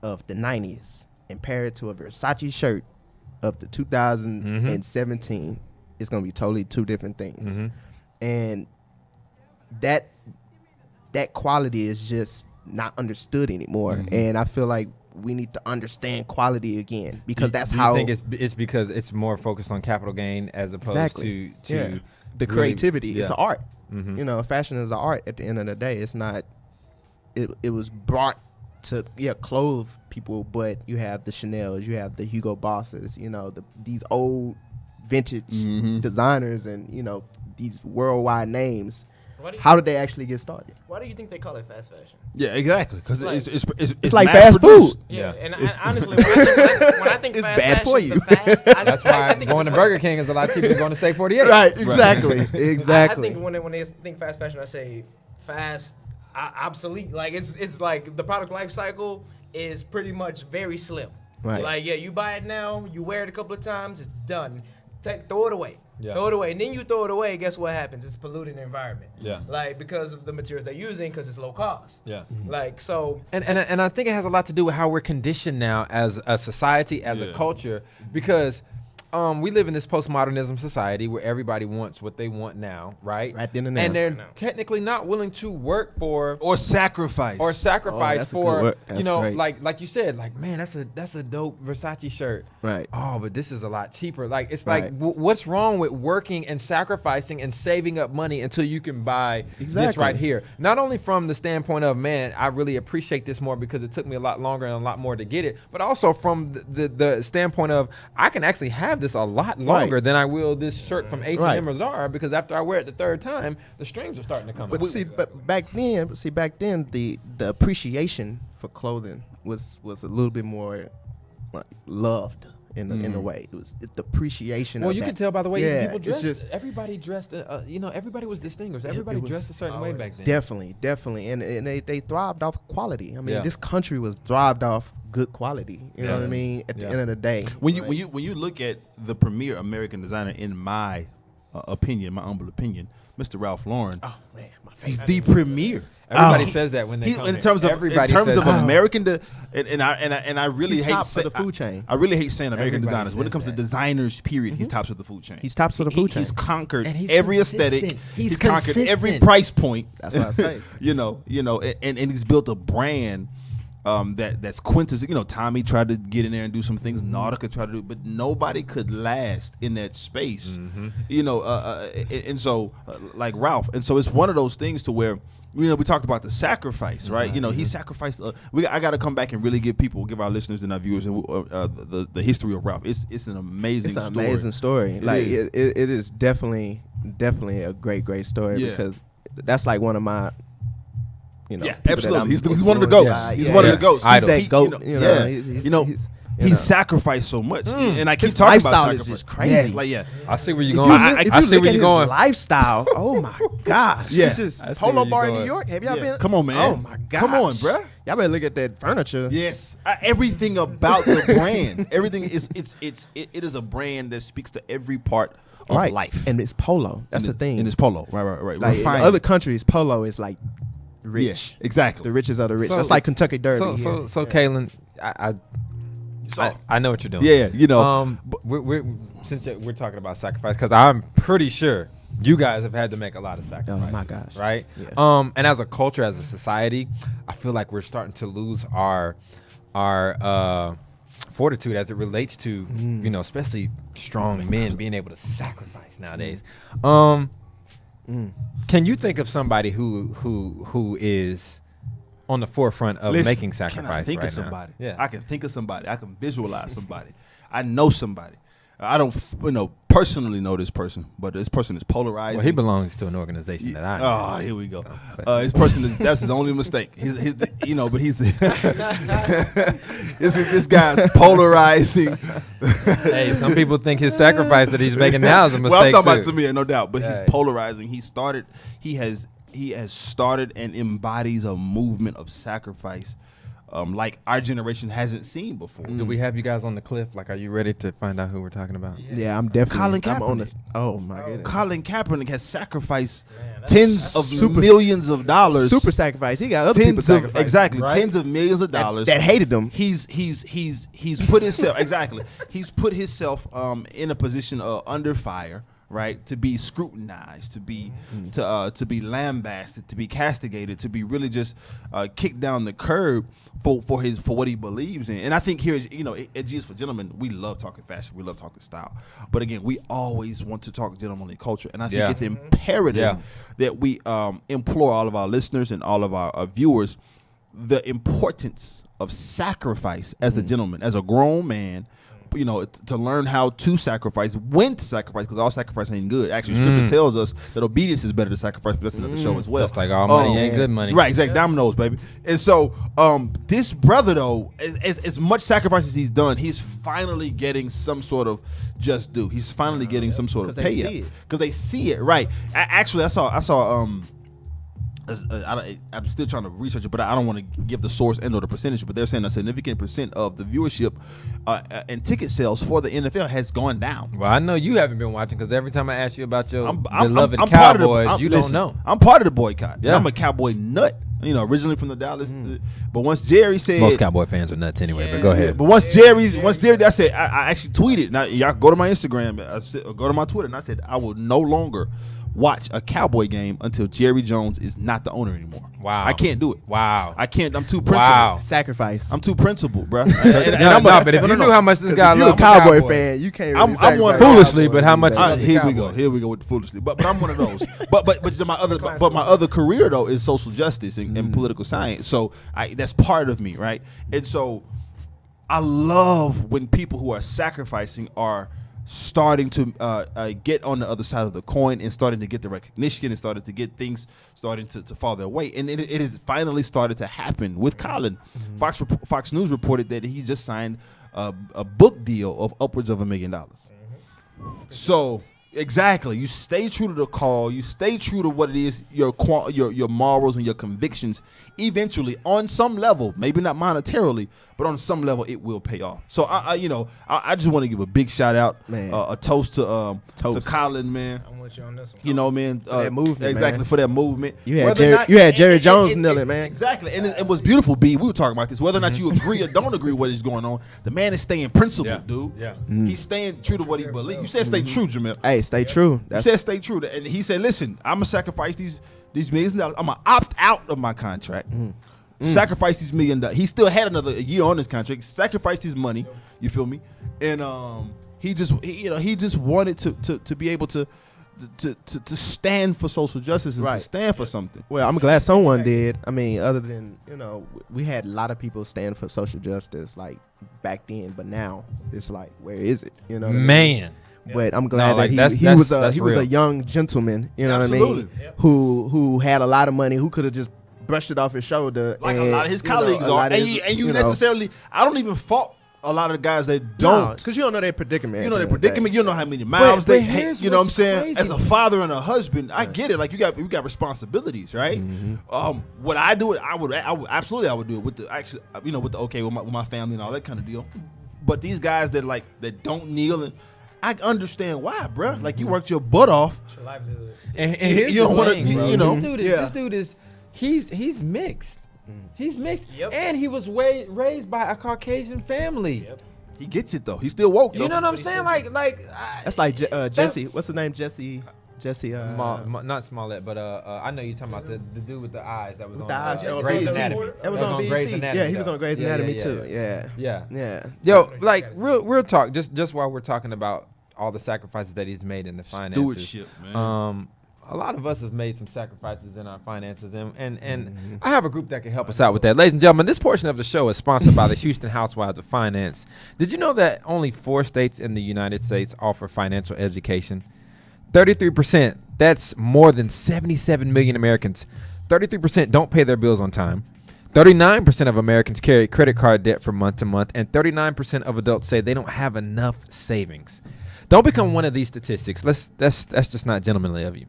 [SPEAKER 4] of the 90s and pair it to a Versace shirt of the 2017, it's going to be totally two different things. And that quality is just not understood anymore. And I feel like we need to understand quality again because that's
[SPEAKER 3] Do you
[SPEAKER 4] how
[SPEAKER 3] think it's because it's more focused on capital gain as opposed
[SPEAKER 4] exactly
[SPEAKER 3] to
[SPEAKER 4] yeah. The
[SPEAKER 3] really-
[SPEAKER 4] creativity. It's
[SPEAKER 3] yeah.
[SPEAKER 4] an art. You know, fashion is an art. At the end of the day, it's not. It was brought to clothe people, but you have the Chanel's, you have the Hugo Bosses, you know, these old vintage designers, and you know these worldwide names. How did they actually get started?
[SPEAKER 5] why do you think they call it fast fashion?
[SPEAKER 2] Yeah, exactly. Because
[SPEAKER 5] Like-
[SPEAKER 2] it's
[SPEAKER 4] like
[SPEAKER 2] mass
[SPEAKER 4] fast
[SPEAKER 2] produced.
[SPEAKER 4] food.
[SPEAKER 5] Yeah,
[SPEAKER 3] Yeah.
[SPEAKER 5] and honestly, when I think
[SPEAKER 4] It's
[SPEAKER 5] fast
[SPEAKER 4] bad
[SPEAKER 5] fashion,
[SPEAKER 4] for you.
[SPEAKER 5] the fast,
[SPEAKER 3] That's why going to Burger King is a lot cheaper than going to Steak 48.
[SPEAKER 4] Right. Exactly.
[SPEAKER 5] I
[SPEAKER 4] Exactly.
[SPEAKER 5] think when they think fast fashion, I say fast, obsolete. Like it's like the product life cycle is pretty much very slim.
[SPEAKER 4] Right.
[SPEAKER 5] Like you buy it now, you wear it a couple of times, it's done. Throw it away.
[SPEAKER 3] Yeah.
[SPEAKER 5] Throw it away, and then you throw it away. Guess what happens? It's polluting the environment.
[SPEAKER 3] Yeah.
[SPEAKER 5] Like because of the materials they're using, because it's low cost.
[SPEAKER 3] Yeah.
[SPEAKER 5] Like so.
[SPEAKER 3] And I think it has a lot to do with how we're conditioned now as a society, as a culture, because we live in this postmodernism society where everybody wants what they want now, right?
[SPEAKER 4] Right then and there.
[SPEAKER 3] And they're
[SPEAKER 5] Right now.
[SPEAKER 3] technically not willing to work for
[SPEAKER 2] Or sacrifice.
[SPEAKER 3] or sacrifice
[SPEAKER 4] that's a good
[SPEAKER 3] for
[SPEAKER 4] word.
[SPEAKER 3] you
[SPEAKER 4] That's
[SPEAKER 3] know,
[SPEAKER 4] great.
[SPEAKER 3] like you said, like man, that's a dope Versace shirt.
[SPEAKER 4] Right.
[SPEAKER 3] Oh, but this is a lot cheaper. Like it's
[SPEAKER 4] Right.
[SPEAKER 3] like what's wrong with working and sacrificing and saving up money until you can buy this
[SPEAKER 4] Exactly.
[SPEAKER 3] right here? Not only from the standpoint of man, I really appreciate this more because it took me a lot longer and a lot more to get it, but also from the standpoint of I can actually have this a lot longer than I will this shirt from H&M
[SPEAKER 4] Right.
[SPEAKER 3] or Zara because after I wear it the third time, the strings are starting to come
[SPEAKER 4] But
[SPEAKER 3] out.
[SPEAKER 4] but back then, the appreciation for clothing was a little bit more like loved in a way. It's the appreciation.
[SPEAKER 3] Well,
[SPEAKER 4] of
[SPEAKER 3] you
[SPEAKER 4] that.
[SPEAKER 3] can tell by the way people
[SPEAKER 4] it's
[SPEAKER 3] dressed.
[SPEAKER 4] just
[SPEAKER 3] everybody dressed. You know, everybody was distinguished. Everybody
[SPEAKER 4] was
[SPEAKER 3] dressed a certain way back then.
[SPEAKER 4] definitely, and they thrived off quality. I mean,
[SPEAKER 3] Yeah.
[SPEAKER 4] this country was thrived off good quality. You know what I mean? At the
[SPEAKER 3] Yeah.
[SPEAKER 4] end of the day,
[SPEAKER 2] when you look at the premier American designer, in my opinion, my humble opinion, Mr. Ralph Lauren,
[SPEAKER 4] oh man, my
[SPEAKER 2] he's
[SPEAKER 4] favorite.
[SPEAKER 2] the premier.
[SPEAKER 3] Everybody says that when they
[SPEAKER 2] He's,
[SPEAKER 3] come
[SPEAKER 2] in
[SPEAKER 3] here.
[SPEAKER 2] terms of
[SPEAKER 3] Everybody
[SPEAKER 2] in terms
[SPEAKER 3] says
[SPEAKER 2] of
[SPEAKER 3] that.
[SPEAKER 2] American, and I really
[SPEAKER 4] He's
[SPEAKER 2] hate
[SPEAKER 4] top for the food chain.
[SPEAKER 2] I really hate saying American
[SPEAKER 3] Everybody
[SPEAKER 2] designers. When it
[SPEAKER 3] says
[SPEAKER 2] comes to
[SPEAKER 3] that.
[SPEAKER 2] designers, period, he's tops of the food chain.
[SPEAKER 4] He's tops of the food chain.
[SPEAKER 2] He's conquered
[SPEAKER 3] And he's
[SPEAKER 2] every
[SPEAKER 3] consistent.
[SPEAKER 2] aesthetic.
[SPEAKER 3] He's
[SPEAKER 2] conquered every
[SPEAKER 3] consistent.
[SPEAKER 2] price point.
[SPEAKER 4] That's what I say.
[SPEAKER 2] you know, and he's built a brand. That's quintessential. You know, Tommy tried to get in there and do some things. Nautica tried to do, but nobody could last in that space. You know, and so like Ralph, and so it's one of those things to where we talked about the sacrifice, right? You know, he sacrificed. I got to come back and really give our listeners and our viewers the history of Ralph. It's an amazing.
[SPEAKER 4] It's an
[SPEAKER 2] story.
[SPEAKER 4] amazing story. Like
[SPEAKER 2] is.
[SPEAKER 4] it is definitely a great story
[SPEAKER 2] Yeah.
[SPEAKER 4] because that's like one of my you know.
[SPEAKER 2] Yeah,
[SPEAKER 4] people that
[SPEAKER 2] absolutely.
[SPEAKER 4] I'm
[SPEAKER 2] He's one of the goats.
[SPEAKER 4] influenced
[SPEAKER 2] He's
[SPEAKER 4] by.
[SPEAKER 2] one of the goats.
[SPEAKER 3] Idol.
[SPEAKER 4] He's that goat.
[SPEAKER 2] He sacrificed so much, and I keep
[SPEAKER 4] His
[SPEAKER 2] talking about
[SPEAKER 4] lifestyle
[SPEAKER 2] sacrifice.
[SPEAKER 4] is just crazy.
[SPEAKER 2] Yeah, it's like
[SPEAKER 3] I see where you're
[SPEAKER 4] If
[SPEAKER 3] going.
[SPEAKER 4] you
[SPEAKER 3] I
[SPEAKER 4] look- if you
[SPEAKER 3] see
[SPEAKER 4] look
[SPEAKER 3] where
[SPEAKER 4] at
[SPEAKER 3] you're
[SPEAKER 4] his
[SPEAKER 3] going.
[SPEAKER 4] lifestyle, oh my gosh.
[SPEAKER 2] Yeah.
[SPEAKER 4] It's just
[SPEAKER 3] I see
[SPEAKER 4] Polo
[SPEAKER 3] where you're
[SPEAKER 4] Bar in New
[SPEAKER 3] going.
[SPEAKER 4] York. Have y'all
[SPEAKER 2] Yeah.
[SPEAKER 4] been?
[SPEAKER 2] Come on, man.
[SPEAKER 4] Oh my gosh.
[SPEAKER 2] Come on, bruh.
[SPEAKER 4] Y'all better look at that furniture.
[SPEAKER 2] Yes, everything about the brand, everything it is a brand that speaks to every part of
[SPEAKER 4] Right.
[SPEAKER 2] life.
[SPEAKER 4] And it's Polo. That's the thing.
[SPEAKER 2] And it's Polo, right.
[SPEAKER 4] Like in
[SPEAKER 2] Refined.
[SPEAKER 4] other countries, Polo is like rich.
[SPEAKER 2] Yeah, exactly.
[SPEAKER 4] The richest of the rich.
[SPEAKER 3] So-
[SPEAKER 4] That's like Kentucky Derby.
[SPEAKER 3] So Kaylin, I know what you're doing.
[SPEAKER 2] Yeah, you know.
[SPEAKER 3] Since we're talking about sacrifice, because I'm pretty sure you guys have had to make a lot of sacrifices.
[SPEAKER 4] Oh my gosh.
[SPEAKER 3] Right?
[SPEAKER 4] Yeah.
[SPEAKER 3] And as a culture, as a society, I feel like we're starting to lose our fortitude as it relates to especially strong men being able to sacrifice nowadays. Can you think of somebody who is on the forefront of
[SPEAKER 2] Listen,
[SPEAKER 3] making sacrifice?
[SPEAKER 2] Can I think
[SPEAKER 3] right
[SPEAKER 2] of somebody?
[SPEAKER 3] Now? Yeah,
[SPEAKER 2] I can think of somebody. I can visualize somebody. I know somebody. I don't, personally know this person, but this person is polarizing.
[SPEAKER 3] Well, he belongs to an organization that I know.
[SPEAKER 2] Oh, here we go. This person that's his only mistake. But he's this guy's polarizing.
[SPEAKER 3] Hey, some people think his sacrifice that he's making now is a mistake.
[SPEAKER 2] Well, I'm talking
[SPEAKER 3] too.
[SPEAKER 2] about to me, no doubt. But
[SPEAKER 3] Yeah.
[SPEAKER 2] he's polarizing. He has started and embodies a movement of sacrifice, like our generation hasn't seen before.
[SPEAKER 3] Do we have you guys on the cliff? Like, are you ready to find out who we're talking about?
[SPEAKER 4] Yeah, I'm definitely.
[SPEAKER 2] Colin
[SPEAKER 4] I'm on
[SPEAKER 2] Kaepernick.
[SPEAKER 4] this. Oh my goodness.
[SPEAKER 2] Colin Kaepernick has sacrificed
[SPEAKER 5] that's
[SPEAKER 2] tens of
[SPEAKER 4] super-
[SPEAKER 2] millions of dollars.
[SPEAKER 4] Super sacrifice. He got other people
[SPEAKER 2] Tens of
[SPEAKER 4] sacrifice.
[SPEAKER 2] exactly
[SPEAKER 3] Right?
[SPEAKER 2] tens of millions of dollars
[SPEAKER 4] that hated him.
[SPEAKER 2] He's put himself exactly. He's put himself in a position under fire, right? To be scrutinized, to be lambasted, to be castigated, to be really just kicked down the curb for what he believes in. And I think here is at G's for Gentlemen, we love talking fashion, we love talking style. But again, we always want to talk gentlemanly culture, and I think
[SPEAKER 3] Yeah.
[SPEAKER 2] it's imperative that we implore all of our listeners and all of our viewers the importance of sacrifice as a gentleman, as a grown man, to learn how to sacrifice, when to sacrifice, because all sacrifice ain't good. Actually, Scripture tells us that obedience is better than sacrifice, but that's another show as well.
[SPEAKER 3] Just like all money ain't good money.
[SPEAKER 2] Right, exactly. Dominoes, baby. And so this brother, though, as much sacrifice as he's done, he's finally getting some sort of just due. He's finally getting some sort of
[SPEAKER 4] 'Cause they see
[SPEAKER 2] payout.
[SPEAKER 4] it.
[SPEAKER 2] Because they see it, right. Actually, I saw I'm still trying to research it, but I don't want to give the source and or the percentage. But they're saying a significant percent of the viewership and ticket sales for the NFL has gone down.
[SPEAKER 3] Well, I know you haven't been watching because every time I ask you about your
[SPEAKER 2] I'm
[SPEAKER 3] beloved
[SPEAKER 2] part of the-
[SPEAKER 3] Cowboys, you
[SPEAKER 2] listen,
[SPEAKER 3] don't know.
[SPEAKER 2] I'm part of the boycott.
[SPEAKER 3] Yeah.
[SPEAKER 2] I'm a Cowboy nut. Originally from the Dallas, but once Jerry said
[SPEAKER 3] Most Cowboy fans are nuts anyway. But go ahead.
[SPEAKER 2] But once Jerry, I said, I actually tweeted. Now y'all go to my Instagram, or go to my Twitter, and I said I will no longer watch a Cowboy game until Jerry Jones is not the owner anymore.
[SPEAKER 3] Wow.
[SPEAKER 2] I can't do it.
[SPEAKER 3] Wow.
[SPEAKER 2] I can't. I'm too principled.
[SPEAKER 3] Wow.
[SPEAKER 4] Sacrifice.
[SPEAKER 2] I'm too principled, bro.
[SPEAKER 3] But if you knew how much this guy
[SPEAKER 4] You're a
[SPEAKER 3] loved
[SPEAKER 4] Cowboy
[SPEAKER 3] Cowboys.
[SPEAKER 4] fan. You can't.
[SPEAKER 2] I'm
[SPEAKER 4] Really
[SPEAKER 2] one
[SPEAKER 4] sacrifice
[SPEAKER 3] foolishly,
[SPEAKER 4] Cowboys
[SPEAKER 3] but how much-
[SPEAKER 4] these days.
[SPEAKER 3] the
[SPEAKER 2] Here we go.
[SPEAKER 3] Cowboys.
[SPEAKER 2] Here we go with the foolishly. But I'm one of those. but my other career though is social justice and political science. So that's part of me, right? And so I love when people who are sacrificing are starting to get on the other side of the coin and starting to get the recognition and starting to get things starting to fall their way. And it has finally started to happen with Colin. Fox News reported that he just signed a book deal of upwards of $1 million. So exactly, you stay true to the call. You stay true to what it is, your morals and your convictions. Eventually, on some level, maybe not monetarily, but on some level, it will pay off. So I just want to give a big shout out,
[SPEAKER 4] Man.
[SPEAKER 2] a toast to
[SPEAKER 4] Toast.
[SPEAKER 2] Colin, man.
[SPEAKER 5] I'm with you on this one.
[SPEAKER 2] Man,
[SPEAKER 4] that movement,
[SPEAKER 2] exactly
[SPEAKER 4] man.
[SPEAKER 2] for that movement.
[SPEAKER 4] You had
[SPEAKER 2] Whether or
[SPEAKER 4] Jerry-
[SPEAKER 2] not-
[SPEAKER 4] you had Jerry
[SPEAKER 2] and-
[SPEAKER 4] Jones
[SPEAKER 2] and-
[SPEAKER 4] kneeling, man.
[SPEAKER 2] Exactly, and it was beautiful. B, we were talking about this. Whether or not you agree or don't agree with what is going on, the man is staying principled,
[SPEAKER 3] Yeah.
[SPEAKER 2] dude.
[SPEAKER 3] Yeah.
[SPEAKER 2] He's staying true to what he believes. You said stay true, Jamel.
[SPEAKER 4] Hey, stay true.
[SPEAKER 2] You said stay true, and he said, "Listen, I'm gonna sacrifice these millions of dollars. I'm gonna opt out of my contract, sacrifice these $1 million. He still had another year on his contract. Sacrifice his money. You feel me? And he just wanted to be able to stand for social justice and to
[SPEAKER 4] Right.
[SPEAKER 2] stand for something.
[SPEAKER 4] Well, I'm glad someone did. I mean, other than we had a lot of people stand for social justice like back then, but now it's like, where is it? You know, what I mean?
[SPEAKER 3] Man.
[SPEAKER 4] But I'm glad
[SPEAKER 3] like,
[SPEAKER 4] that he was
[SPEAKER 3] that's
[SPEAKER 4] a
[SPEAKER 3] real.
[SPEAKER 4] young gentleman. You know what I
[SPEAKER 2] Absolutely.
[SPEAKER 4] mean? Who had a lot of money, who could have just brushed it off his shoulder.
[SPEAKER 2] Like
[SPEAKER 4] and,
[SPEAKER 2] a lot of his
[SPEAKER 4] you know,
[SPEAKER 2] colleagues
[SPEAKER 4] a
[SPEAKER 2] are.
[SPEAKER 4] lot of
[SPEAKER 2] And
[SPEAKER 4] his-
[SPEAKER 2] you
[SPEAKER 4] know,
[SPEAKER 2] necessarily, I don't even fault a lot of the guys that don't.
[SPEAKER 4] because you don't know their predicament.
[SPEAKER 2] You know
[SPEAKER 4] at
[SPEAKER 2] their
[SPEAKER 4] the end of the day.
[SPEAKER 2] predicament. You don't know how many miles
[SPEAKER 3] but
[SPEAKER 2] they
[SPEAKER 3] here's
[SPEAKER 2] hate. You know what I'm
[SPEAKER 3] what's
[SPEAKER 2] saying?
[SPEAKER 3] crazy.
[SPEAKER 2] As a father and a husband, I get it. Like you got responsibilities, right? What I do it, I would absolutely do it with the actually, with the with my family and all that kind of deal. But these guys that don't kneel, and I understand why, bruh. Like you worked your butt off.
[SPEAKER 5] It's your livelihood.
[SPEAKER 3] And here's
[SPEAKER 2] you don't
[SPEAKER 3] the
[SPEAKER 2] wanna-
[SPEAKER 3] thing,
[SPEAKER 2] you-
[SPEAKER 3] bro.
[SPEAKER 2] you know.
[SPEAKER 3] This dude is he's mixed. He's mixed,
[SPEAKER 5] Yep.
[SPEAKER 3] and he was raised by a Caucasian family.
[SPEAKER 5] Yep.
[SPEAKER 2] He gets it though. He's still woke.
[SPEAKER 3] You
[SPEAKER 2] though.
[SPEAKER 3] know what I'm
[SPEAKER 5] But he
[SPEAKER 3] saying?
[SPEAKER 5] still
[SPEAKER 3] Like
[SPEAKER 4] That's like Jesse. What's his name? Jesse.
[SPEAKER 3] not Smollett, but I know you're talking about the dude with the eyes that was on
[SPEAKER 4] the eyes,
[SPEAKER 5] that was
[SPEAKER 3] Grey's
[SPEAKER 5] BET.
[SPEAKER 3] Anatomy.
[SPEAKER 4] That was on
[SPEAKER 3] Grey's
[SPEAKER 4] BET.
[SPEAKER 3] Anatomy.
[SPEAKER 4] Yeah, he was on Grey's Anatomy too.
[SPEAKER 3] Yeah.
[SPEAKER 4] Yeah.
[SPEAKER 3] Yo, like real talk. Just while we're talking about all the sacrifices that he's made in the finances.
[SPEAKER 2] Stewardship, man.
[SPEAKER 3] A lot of us have made some sacrifices in our finances, and I have a group that can help us out with that. Ladies and gentlemen, this portion of the show is sponsored by the Houston Housewives of Finance. Did you know that only 4 states in the United States offer financial education? 33%, that's more than 77 million Americans. 33% don't pay their bills on time. 39% of Americans carry credit card debt from month to month, and 39% of adults say they don't have enough savings. Don't become one of these statistics. That's just not gentlemanly of you.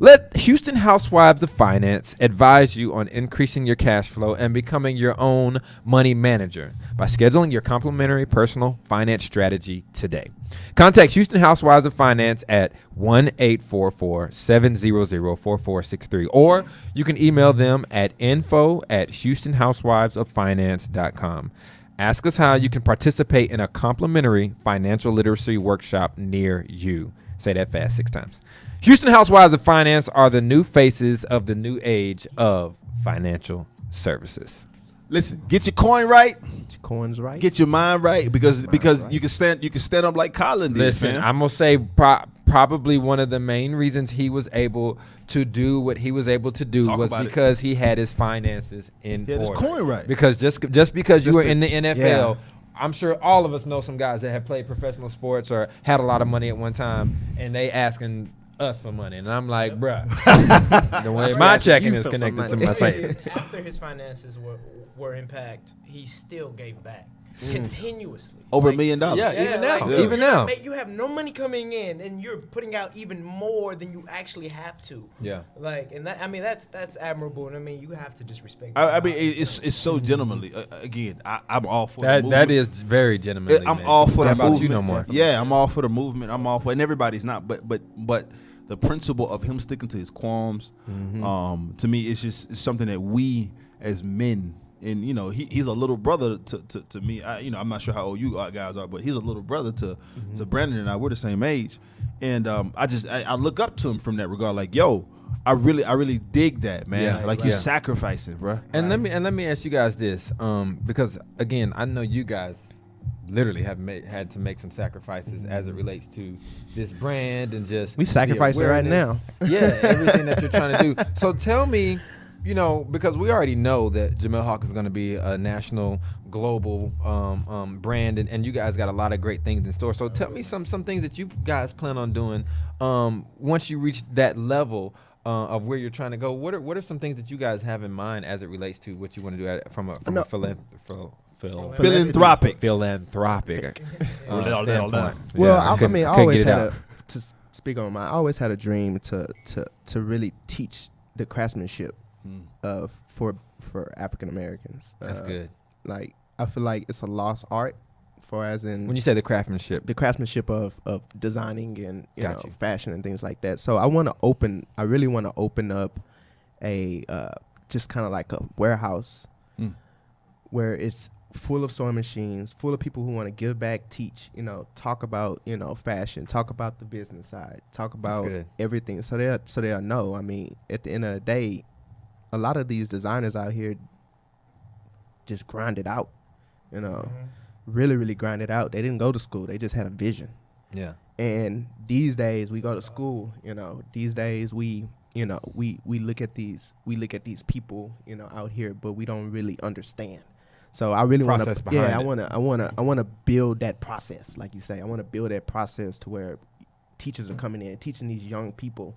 [SPEAKER 3] Let Houston Housewives of Finance advise you on increasing your cash flow and becoming your own money manager by scheduling your complimentary personal finance strategy today. Contact Houston Housewives of Finance at 1-844-700-4463, or you can email them at info@houstonhousewivesoffinance.com. Ask us how you can participate in a complimentary financial literacy workshop near you. Say that fast 6 times. Houston Housewives of Finance are the new faces of the new age of financial services.
[SPEAKER 2] Listen, get your coin right,
[SPEAKER 4] Coins right.
[SPEAKER 2] get your mind right, because
[SPEAKER 4] right.
[SPEAKER 2] you can stand up like Colin did.
[SPEAKER 3] Listen,
[SPEAKER 2] man.
[SPEAKER 3] I'm gonna say probably one of the main reasons he was able to do what he was able to do
[SPEAKER 2] Talk
[SPEAKER 3] was
[SPEAKER 2] about it.
[SPEAKER 3] because he had his finances in
[SPEAKER 2] He had his
[SPEAKER 3] order.
[SPEAKER 2] coin right.
[SPEAKER 3] Because just because you
[SPEAKER 4] Just
[SPEAKER 3] were
[SPEAKER 4] to-
[SPEAKER 3] in the NFL,
[SPEAKER 4] yeah.
[SPEAKER 3] I'm sure all of us know some guys that have played professional sports or had a lot of money at one time, and they asking us for money, and I'm like, bruh, the way my
[SPEAKER 4] asking
[SPEAKER 3] checking
[SPEAKER 4] you
[SPEAKER 3] is
[SPEAKER 4] for some
[SPEAKER 3] connected to
[SPEAKER 4] money.
[SPEAKER 3] my savings.
[SPEAKER 5] After his finances were impacted, he still gave back continuously.
[SPEAKER 2] Over
[SPEAKER 5] Like,
[SPEAKER 2] $1 million.
[SPEAKER 3] Yeah, even now,
[SPEAKER 2] Yeah.
[SPEAKER 3] even now.
[SPEAKER 5] You have no money coming in, and you're putting out even more than you actually have to.
[SPEAKER 3] Yeah.
[SPEAKER 5] Like, and that, I mean, that's admirable, and I mean, you have to just respect.
[SPEAKER 2] I
[SPEAKER 5] that.
[SPEAKER 2] mean, it's so gentlemanly. Again, I'm all for the
[SPEAKER 3] That
[SPEAKER 2] movement.
[SPEAKER 3] is very gentlemanly.
[SPEAKER 2] I'm
[SPEAKER 3] man.
[SPEAKER 2] all for
[SPEAKER 3] How
[SPEAKER 2] the
[SPEAKER 3] about
[SPEAKER 2] movement.
[SPEAKER 3] you no more.
[SPEAKER 2] Yeah, I'm all for the movement. I'm all for, and everybody's not. But the principle of him sticking to his qualms, to me, it's something that we as men, and he's a little brother to me. I'm not sure how old you guys are, but he's a little brother to Brandon and I. We're the same age, and I look up to him from that regard. Like, yo, I really dig that, man.
[SPEAKER 3] Yeah,
[SPEAKER 2] like
[SPEAKER 3] right.
[SPEAKER 2] you're
[SPEAKER 3] Yeah.
[SPEAKER 2] sacrificing, bro.
[SPEAKER 3] And let me ask you guys this, because again, I know you guys literally have had to make some sacrifices as it relates to this brand and just
[SPEAKER 4] We sacrificing right
[SPEAKER 3] awareness. Yeah, everything that you're trying to do. So tell me, because we already know that Jamel Hawk is going to be a national, global brand, and you guys got a lot of great things in store. So tell me some things that you guys plan on doing once you reach that level of where you're trying to go. What are some things that you guys have in mind as it relates to what you want to do from a
[SPEAKER 2] Philanthropic.
[SPEAKER 3] philanthropic standpoint?
[SPEAKER 4] Well,
[SPEAKER 3] Yeah,
[SPEAKER 4] I
[SPEAKER 3] couldn't-
[SPEAKER 4] mean, I
[SPEAKER 3] couldn't
[SPEAKER 4] always
[SPEAKER 3] get it
[SPEAKER 4] had
[SPEAKER 3] out.
[SPEAKER 4] to speak on mine. I always had a dream to really teach the craftsmanship of for African Americans.
[SPEAKER 3] That's good.
[SPEAKER 4] Like, I feel like it's a lost art, for as in
[SPEAKER 3] When you say the craftsmanship,
[SPEAKER 4] the craftsmanship of designing and
[SPEAKER 3] Got you.
[SPEAKER 4] fashion and things like that. So I really want to open up a just kind of like a warehouse where it's full of sewing machines, full of people who want to give back, teach, talk about, fashion, talk about the business side, talk about
[SPEAKER 3] good.
[SPEAKER 4] everything. So they'll know. I mean, at the end of the day, a lot of these designers out here just grind it out, really, really grind it out. They didn't go to school. They just had a vision.
[SPEAKER 3] yeah.
[SPEAKER 4] And these days we go to school, these days we look at these people, out here, but we don't really understand. So I really want to,
[SPEAKER 3] Process behind it.
[SPEAKER 4] I want to build that process. Like you say, I want to build that process to where teachers are coming in, teaching these young people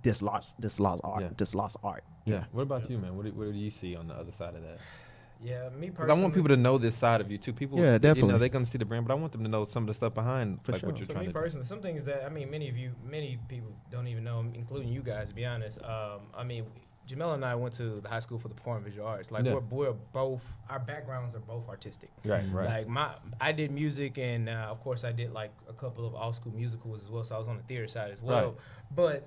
[SPEAKER 4] this lost art.
[SPEAKER 3] Yeah.
[SPEAKER 4] This lost art.
[SPEAKER 3] Yeah. What about you, man? What do you see on the other side of that?
[SPEAKER 5] Yeah, me
[SPEAKER 3] Because
[SPEAKER 5] personally.
[SPEAKER 3] I want people to know this side of you too. People,
[SPEAKER 4] Yeah, definitely.
[SPEAKER 3] they come see the brand, but I want them to know some of the stuff behind
[SPEAKER 4] For
[SPEAKER 3] like
[SPEAKER 4] sure.
[SPEAKER 3] what you're
[SPEAKER 5] So
[SPEAKER 3] trying
[SPEAKER 5] me
[SPEAKER 3] to do.
[SPEAKER 5] personally, some things that many people don't even know, including you guys. To be honest, I mean, Jamel and I went to the high school for the performing visual arts. Like
[SPEAKER 3] Yeah.
[SPEAKER 5] we're both, our backgrounds are both artistic.
[SPEAKER 3] Right.
[SPEAKER 5] Like I did music, and of course I did like a couple of all school musicals as well. So I was on the theater side as well. But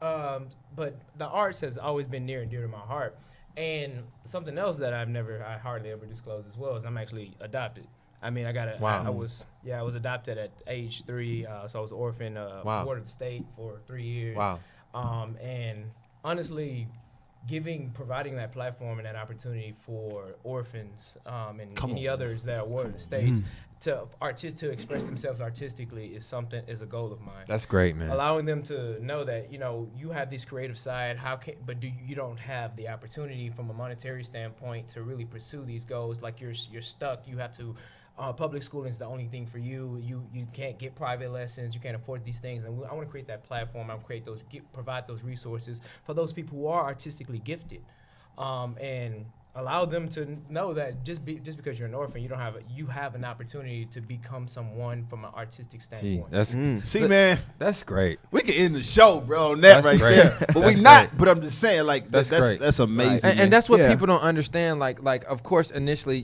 [SPEAKER 5] the arts has always been near and dear to my heart. And something else that I hardly ever disclose as well is I'm actually adopted. I mean,
[SPEAKER 3] Wow.
[SPEAKER 5] I was adopted at age 3. So I was an orphan,
[SPEAKER 3] Wow.
[SPEAKER 5] ward of the state for 3 years.
[SPEAKER 3] Wow.
[SPEAKER 5] And honestly, providing that platform and that opportunity for orphans and any others that are ward of the states to express themselves artistically is a goal of mine.
[SPEAKER 3] That's great, man.
[SPEAKER 5] Allowing them to know that you have this creative side. You don't have the opportunity from a monetary standpoint to really pursue these goals. Like you're stuck. You have to. Public schooling is the only thing for you. You can't get private lessons. You can't afford these things. And I want to create that platform. I want to provide those resources for those people who are artistically gifted, and allow them to know that just because you're an orphan, you have an opportunity to become someone from an artistic
[SPEAKER 3] Gee,
[SPEAKER 5] standpoint.
[SPEAKER 3] that's
[SPEAKER 2] See, man,
[SPEAKER 3] that's great.
[SPEAKER 2] we can end the show, bro, on that
[SPEAKER 3] That's
[SPEAKER 2] right
[SPEAKER 3] great.
[SPEAKER 2] there. But
[SPEAKER 3] That's
[SPEAKER 2] we not.
[SPEAKER 3] great.
[SPEAKER 2] But I'm just saying, like,
[SPEAKER 3] That's great.
[SPEAKER 2] That's amazing.
[SPEAKER 3] And that's what
[SPEAKER 4] Yeah.
[SPEAKER 3] people don't understand. Like of course, initially,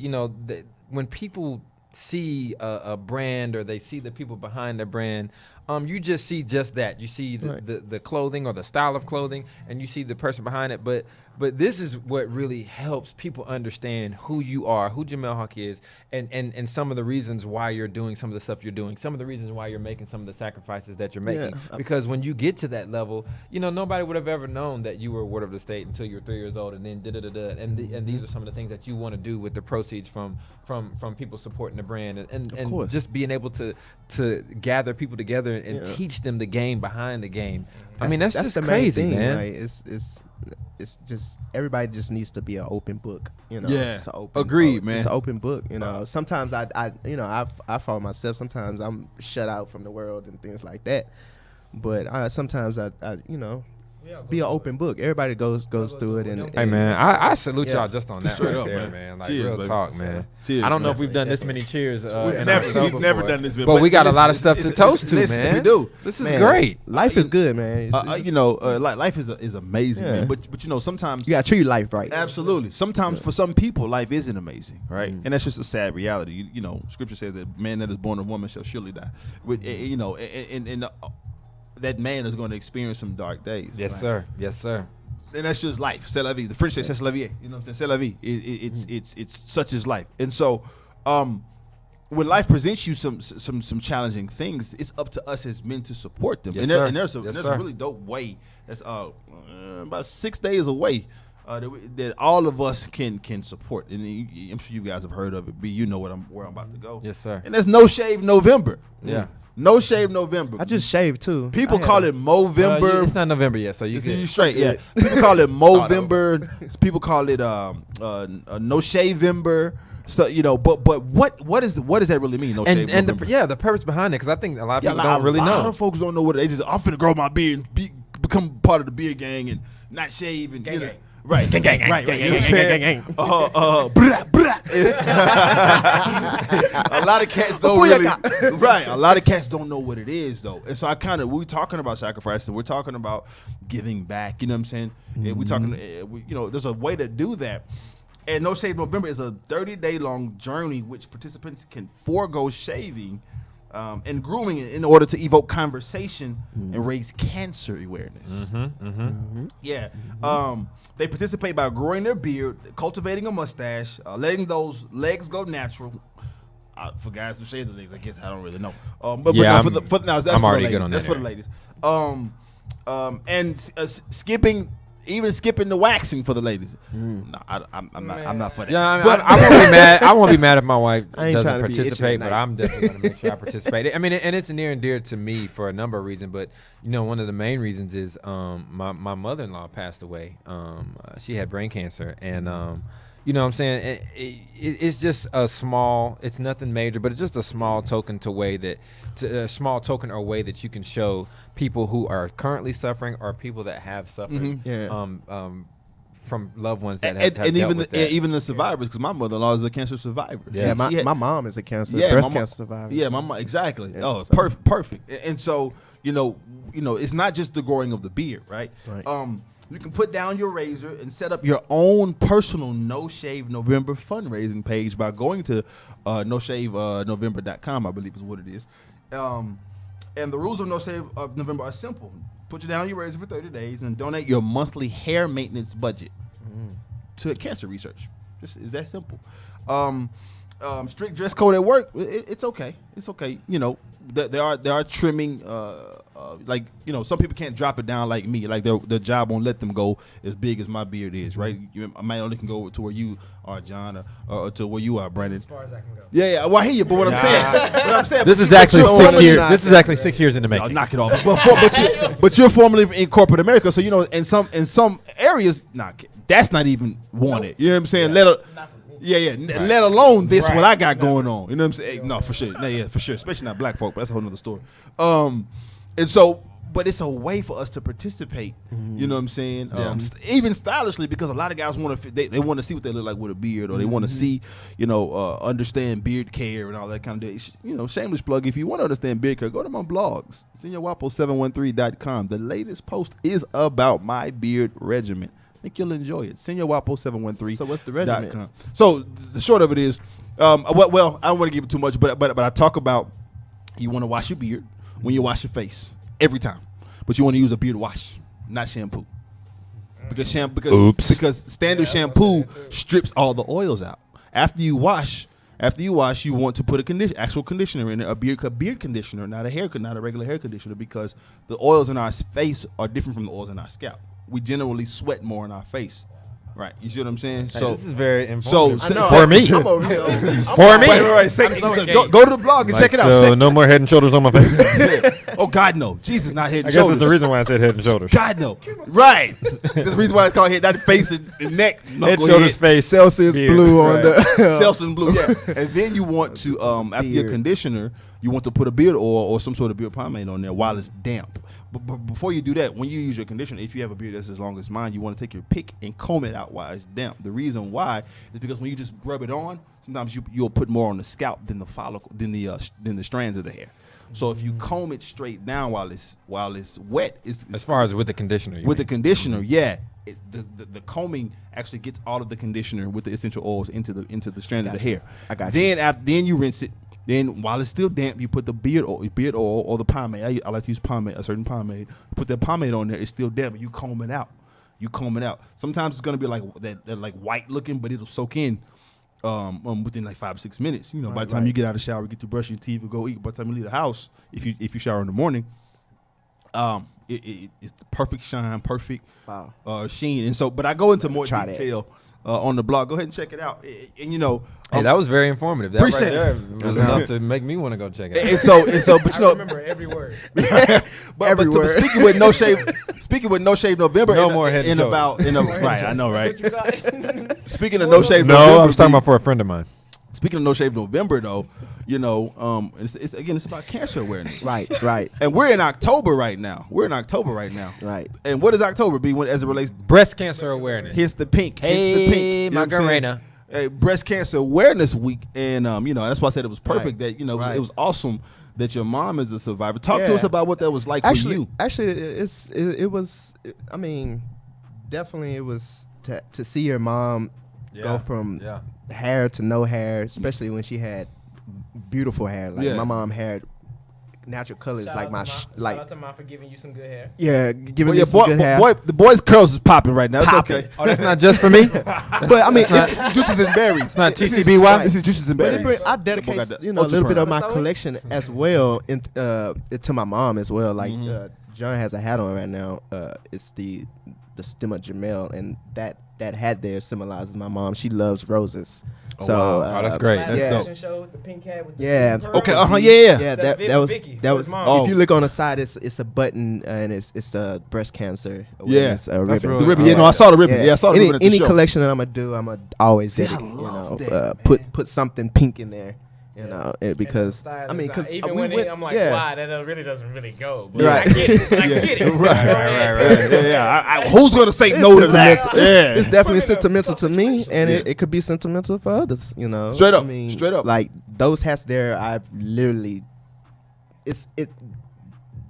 [SPEAKER 3] when people see a brand or they see the people behind the brand, you just see just that. You see the clothing or the style of clothing, and you see the person behind it. But this is what really helps people understand who you are, who Jamel Hawk is, and some of the reasons why you're doing some of the stuff you're doing, some of the reasons why you're making some of the sacrifices that you're making.
[SPEAKER 4] Yeah.
[SPEAKER 3] Because when you get to that level, nobody would have ever known that you were a ward of the state until you were 3 years old, and then and these are some of the things that you want to do with the proceeds from people supporting the brand, and
[SPEAKER 4] course.
[SPEAKER 3] just being able to gather people together and teach them the game behind the game. I mean, that's just
[SPEAKER 4] the main
[SPEAKER 3] crazy,
[SPEAKER 4] thing.
[SPEAKER 3] man.
[SPEAKER 4] Like, it's just everybody just needs to be an open book.
[SPEAKER 2] Yeah.
[SPEAKER 4] Just an open,
[SPEAKER 2] Agreed, man.
[SPEAKER 4] It's an open book. Sometimes I follow myself. Sometimes I'm shut out from the world and things like that. But sometimes I be an open book. Everybody goes through it. And
[SPEAKER 3] Hey man, I salute
[SPEAKER 4] Yeah.
[SPEAKER 3] y'all just on that
[SPEAKER 2] Straight
[SPEAKER 3] right
[SPEAKER 2] up,
[SPEAKER 3] there,
[SPEAKER 2] man.
[SPEAKER 3] man. Like
[SPEAKER 2] Cheers,
[SPEAKER 3] real
[SPEAKER 2] baby.
[SPEAKER 3] talk, man.
[SPEAKER 2] Cheers,
[SPEAKER 3] I don't know
[SPEAKER 2] man.
[SPEAKER 3] if we've done this many cheers.
[SPEAKER 2] We've
[SPEAKER 3] in
[SPEAKER 2] never,
[SPEAKER 3] our show
[SPEAKER 2] we've never
[SPEAKER 3] before.
[SPEAKER 2] done this,
[SPEAKER 3] But we got a lot of stuff to
[SPEAKER 2] it's-
[SPEAKER 3] toast to,
[SPEAKER 2] listen,
[SPEAKER 3] man.
[SPEAKER 2] We do.
[SPEAKER 3] This is
[SPEAKER 4] Man,
[SPEAKER 3] great.
[SPEAKER 4] Life is good, man.
[SPEAKER 2] Life is amazing,
[SPEAKER 4] Yeah.
[SPEAKER 2] man. But sometimes
[SPEAKER 4] You gotta treat your life right.
[SPEAKER 2] absolutely. Sometimes for some people, life isn't amazing, right? And that's just a sad reality. Scripture says that man that is born of woman shall surely die. And that man is going to experience some dark days.
[SPEAKER 3] Yes,
[SPEAKER 2] right?
[SPEAKER 3] sir. Yes, sir.
[SPEAKER 2] And that's just life. C'est la vie. The French say c'est la vie. You know what I'm saying? C'est la vie. It's such is life. And so, when life presents you some challenging things, it's up to us as men to support them.
[SPEAKER 3] Yes,
[SPEAKER 2] and
[SPEAKER 3] sir.
[SPEAKER 2] there's
[SPEAKER 3] Yes,
[SPEAKER 2] a
[SPEAKER 3] sir.
[SPEAKER 2] really dope way. That's about 6 days away. That all of us can support, and I'm sure you guys have heard of it. B, you know where I'm about to go.
[SPEAKER 3] Yes, sir.
[SPEAKER 2] And that's No Shave November.
[SPEAKER 3] Yeah.
[SPEAKER 2] No Shave November.
[SPEAKER 4] I just shaved too.
[SPEAKER 2] People
[SPEAKER 4] I had
[SPEAKER 2] call
[SPEAKER 4] a-
[SPEAKER 2] it Movember.
[SPEAKER 3] It's not November yet, so you
[SPEAKER 2] You
[SPEAKER 3] can
[SPEAKER 2] straight, yeah. People call it Movember. People call it No Shavember. So but what does that really mean? No Shave
[SPEAKER 3] and
[SPEAKER 2] November.
[SPEAKER 3] the purpose behind it, because I think a lot of
[SPEAKER 2] Yeah,
[SPEAKER 3] people don't really
[SPEAKER 2] a lot
[SPEAKER 3] know.
[SPEAKER 2] of folks don't know what it is. I'm finna grow my beard and become part of the beard gang and not shave and
[SPEAKER 5] Gang, gang.
[SPEAKER 2] Right, gang, gang, right, right. You know what I'm saying? A lot of cats don't really. Right, a lot of cats don't know what it is though, and so we're talking about sacrifice and we're talking about giving back. You know what I'm saying? And we're talking. There's a way to do that. And No Shave November is a 30-day long journey which participants can forego shaving and grooming in order to evoke conversation and raise cancer awareness. Yeah. They participate by growing their beard, cultivating a mustache, letting those legs go natural. For guys who shave the legs, I guess I don't really know.
[SPEAKER 3] Yeah,
[SPEAKER 2] that's
[SPEAKER 3] I'm
[SPEAKER 2] for the
[SPEAKER 3] already
[SPEAKER 2] ladies.
[SPEAKER 3] good on that
[SPEAKER 2] That's for the ladies. Skipping the waxing for the ladies. No, I'm not for that.
[SPEAKER 3] Yeah,
[SPEAKER 2] But-
[SPEAKER 3] I won't be mad. I won't be mad if my wife
[SPEAKER 4] I ain't
[SPEAKER 3] doesn't
[SPEAKER 4] trying to be itchy
[SPEAKER 3] participate, but
[SPEAKER 4] tonight.
[SPEAKER 3] I'm definitely going to make sure I participate. I mean, and it's near and dear to me for a number of reasons. But one of the main reasons is my mother-in-law passed away. She had brain cancer, and You know what I'm saying? It's just a small. It's nothing major, but it's just a small token a small token or way that you can show people who are currently suffering or people that have suffered. From loved ones that have
[SPEAKER 2] and
[SPEAKER 3] dealt with that.
[SPEAKER 2] even the survivors, because my mother-in-law is a cancer survivor.
[SPEAKER 4] Yeah, my mom is a breast cancer survivor.
[SPEAKER 2] Yeah, my mom, exactly.
[SPEAKER 4] Yeah,
[SPEAKER 2] oh,
[SPEAKER 4] so.
[SPEAKER 2] perfect. And so you know, it's not just the growing of the beard, right? You can put down your razor and set up your own personal No Shave November fundraising page by going to noshavenovember.com, I believe is what it is. And the rules of No Shave November are simple. Put you down your razor for 30 days and donate your monthly hair maintenance budget to cancer research. Just is that simple. Strict dress code at work. It's okay. It's okay. You know, there are trimming. Like, you know, some people can't drop it down like me. Like their job won't let them go as big as my beard is. Right. I might only can go to where you are, John, or to where you are, Brandon.
[SPEAKER 5] As far as I can go.
[SPEAKER 2] Yeah. Well, I hear you. But what I'm saying.
[SPEAKER 3] This is actually 6 years. This is actually 6 years in the making.
[SPEAKER 2] Knock it off. But you're formerly in corporate America, so you know in some areas, that's not even wanted. You know what I'm saying? Let alone this what I got going on. You know what I'm saying? No, for sure. For sure. Especially not black folk. But that's a whole nother story. And so, but it's a way for us to participate. You know what I'm saying? Even stylishly, because a lot of guys want to they want to see what they look like with a beard, or they want to see, you know, understand beard care and all that kind of. You know, shameless plug. If you want to understand beard care, go to my blogs. SeniorWapo713.com. The latest post is about my beard regimen. I think you'll enjoy it. SeniorWapo713.
[SPEAKER 4] So what's the regimen?
[SPEAKER 2] So the short of it is, well, I don't want to give it too much, but I talk about you want to wash your beard when you wash your face every time, but you want to use a beard wash, not shampoo, because standard shampoo strips all the oils out. After you wash, you want to put actual conditioner in it, a beard conditioner, not a regular hair conditioner, because the oils in our face are different from the oils in our scalp. We generally sweat more in our face. Right, you see what I'm saying?
[SPEAKER 3] Hey,
[SPEAKER 2] so
[SPEAKER 3] this is very informative.
[SPEAKER 2] For
[SPEAKER 3] me.
[SPEAKER 2] Go to the blog and check it out.
[SPEAKER 3] So no more Head and Shoulders on my face.
[SPEAKER 2] Oh God, no! Jesus, not Head and
[SPEAKER 3] I guess
[SPEAKER 2] Shoulders.
[SPEAKER 3] that's the reason why I said Head and Shoulders.
[SPEAKER 2] God, no! Right. That's the reason why it's called head, not face and neck.
[SPEAKER 3] Head, shoulders, face,
[SPEAKER 4] Celsius
[SPEAKER 3] beard.
[SPEAKER 4] blue on the
[SPEAKER 2] Celsius blue. Yeah. And then you want to after your conditioner, you want to put a beard oil or some sort of beard pomade on there while it's damp. But before you do that, when you use your conditioner, if you have a beard that's as long as mine, you want to take your pick and comb it out while it's damp. The reason why is because when you just rub it on, sometimes you'll put more on the scalp than the follicle, than the strands of the hair. So if you comb it straight down while it's wet, it's
[SPEAKER 3] as far as with the conditioner.
[SPEAKER 2] The conditioner, the combing actually gets all of the conditioner with the essential oils into the strand of the hair.
[SPEAKER 4] I got you.
[SPEAKER 2] Then you rinse it. Then while it's still damp, you put the beard oil or the pomade. I like to use pomade, a certain pomade. Put that pomade on there. It's still damp. And you comb it out. Sometimes it's gonna be like that like white looking, but it'll soak in within like 5-6 minutes. You know, by the time you get out of the shower, get to brush your teeth, or go eat. By the time you leave the house, if you shower in the morning, it's the perfect shine, perfect sheen. And so, but I go into more detail on the blog. Go ahead and check it out. And you know,
[SPEAKER 3] hey, that was very informative. That
[SPEAKER 2] appreciate
[SPEAKER 3] right there was enough to make me want to go check it out.
[SPEAKER 2] And so, but you know,
[SPEAKER 5] I remember every word.
[SPEAKER 2] but speaking with no shave November,
[SPEAKER 3] No more Head and
[SPEAKER 2] right, I know, right? Speaking of
[SPEAKER 3] No,
[SPEAKER 2] November,
[SPEAKER 3] I was talking about for a friend of mine.
[SPEAKER 2] Speaking of No Shave November, though, you know, it's about cancer awareness.
[SPEAKER 4] Right.
[SPEAKER 2] And we're in October right now.
[SPEAKER 4] Right.
[SPEAKER 2] And what does October be as it relates?
[SPEAKER 3] Breast cancer awareness.
[SPEAKER 2] Hits the pink.
[SPEAKER 3] Hey,
[SPEAKER 2] You know what I'm saying?
[SPEAKER 3] Macarena.
[SPEAKER 2] Hey, Breast Cancer Awareness Week, and you know, that's why I said it was perfect. That, you know, it was awesome that your mom is a survivor. Talk to us about what that was like for you.
[SPEAKER 4] Actually, it was. I mean, definitely it was to see your mom go from hair to no hair, especially when she had beautiful hair. Like my mom had natural colors,
[SPEAKER 5] Shout
[SPEAKER 4] like my
[SPEAKER 5] shout out to mom for giving you some good hair.
[SPEAKER 4] Yeah, giving me some good hair.
[SPEAKER 2] The boy's curls is popping right now. It's okay.
[SPEAKER 3] Oh, that's not just for me.
[SPEAKER 4] But I mean,
[SPEAKER 2] It's juices and berries.
[SPEAKER 3] It's not TCBY.
[SPEAKER 2] This is juices and berries.
[SPEAKER 4] I dedicate a little bit of my collection as well to my mom as well. Like John has a hat on right now. It's the stem of Jamel, and that that hat there symbolizes my mom. She loves roses.
[SPEAKER 3] Oh,
[SPEAKER 4] so
[SPEAKER 3] wow. Oh, that's great.
[SPEAKER 5] Last
[SPEAKER 3] That's
[SPEAKER 5] fashion
[SPEAKER 3] dope.
[SPEAKER 5] show with the pink hat with the
[SPEAKER 4] Yeah.
[SPEAKER 5] pearls.
[SPEAKER 2] Okay, yeah.
[SPEAKER 4] Yeah,
[SPEAKER 5] That's
[SPEAKER 4] that was.
[SPEAKER 5] mom.
[SPEAKER 4] If you look on the side, it's a button and it's a breast cancer.
[SPEAKER 2] Yeah.
[SPEAKER 4] It's a
[SPEAKER 3] That's
[SPEAKER 4] ribbon.
[SPEAKER 3] really
[SPEAKER 2] The ribbon.
[SPEAKER 3] cool.
[SPEAKER 2] Yeah, no, I saw the ribbon. Yeah, I saw the
[SPEAKER 4] any,
[SPEAKER 2] ribbon at the
[SPEAKER 4] any
[SPEAKER 2] show.
[SPEAKER 4] collection that I'm gonna do, I'm gonna always
[SPEAKER 2] See, I
[SPEAKER 4] dedicate,
[SPEAKER 2] love that,
[SPEAKER 4] put something pink in there. Because I mean, because
[SPEAKER 5] even
[SPEAKER 4] we
[SPEAKER 5] when
[SPEAKER 4] went,
[SPEAKER 5] I'm like,
[SPEAKER 4] yeah.
[SPEAKER 5] wow, that really doesn't really go. But
[SPEAKER 4] Right.
[SPEAKER 5] I get it. I get it.
[SPEAKER 2] Right. Yeah. Who's gonna say no to that?
[SPEAKER 4] Sentimental.
[SPEAKER 2] Yeah.
[SPEAKER 4] It's definitely
[SPEAKER 5] Put it in a
[SPEAKER 4] sentimental to me,
[SPEAKER 5] situation.
[SPEAKER 4] and
[SPEAKER 2] Yeah.
[SPEAKER 4] it could be sentimental for others.
[SPEAKER 2] Straight up.
[SPEAKER 4] I mean,
[SPEAKER 2] Straight up.
[SPEAKER 4] Like those hats there, I've literally,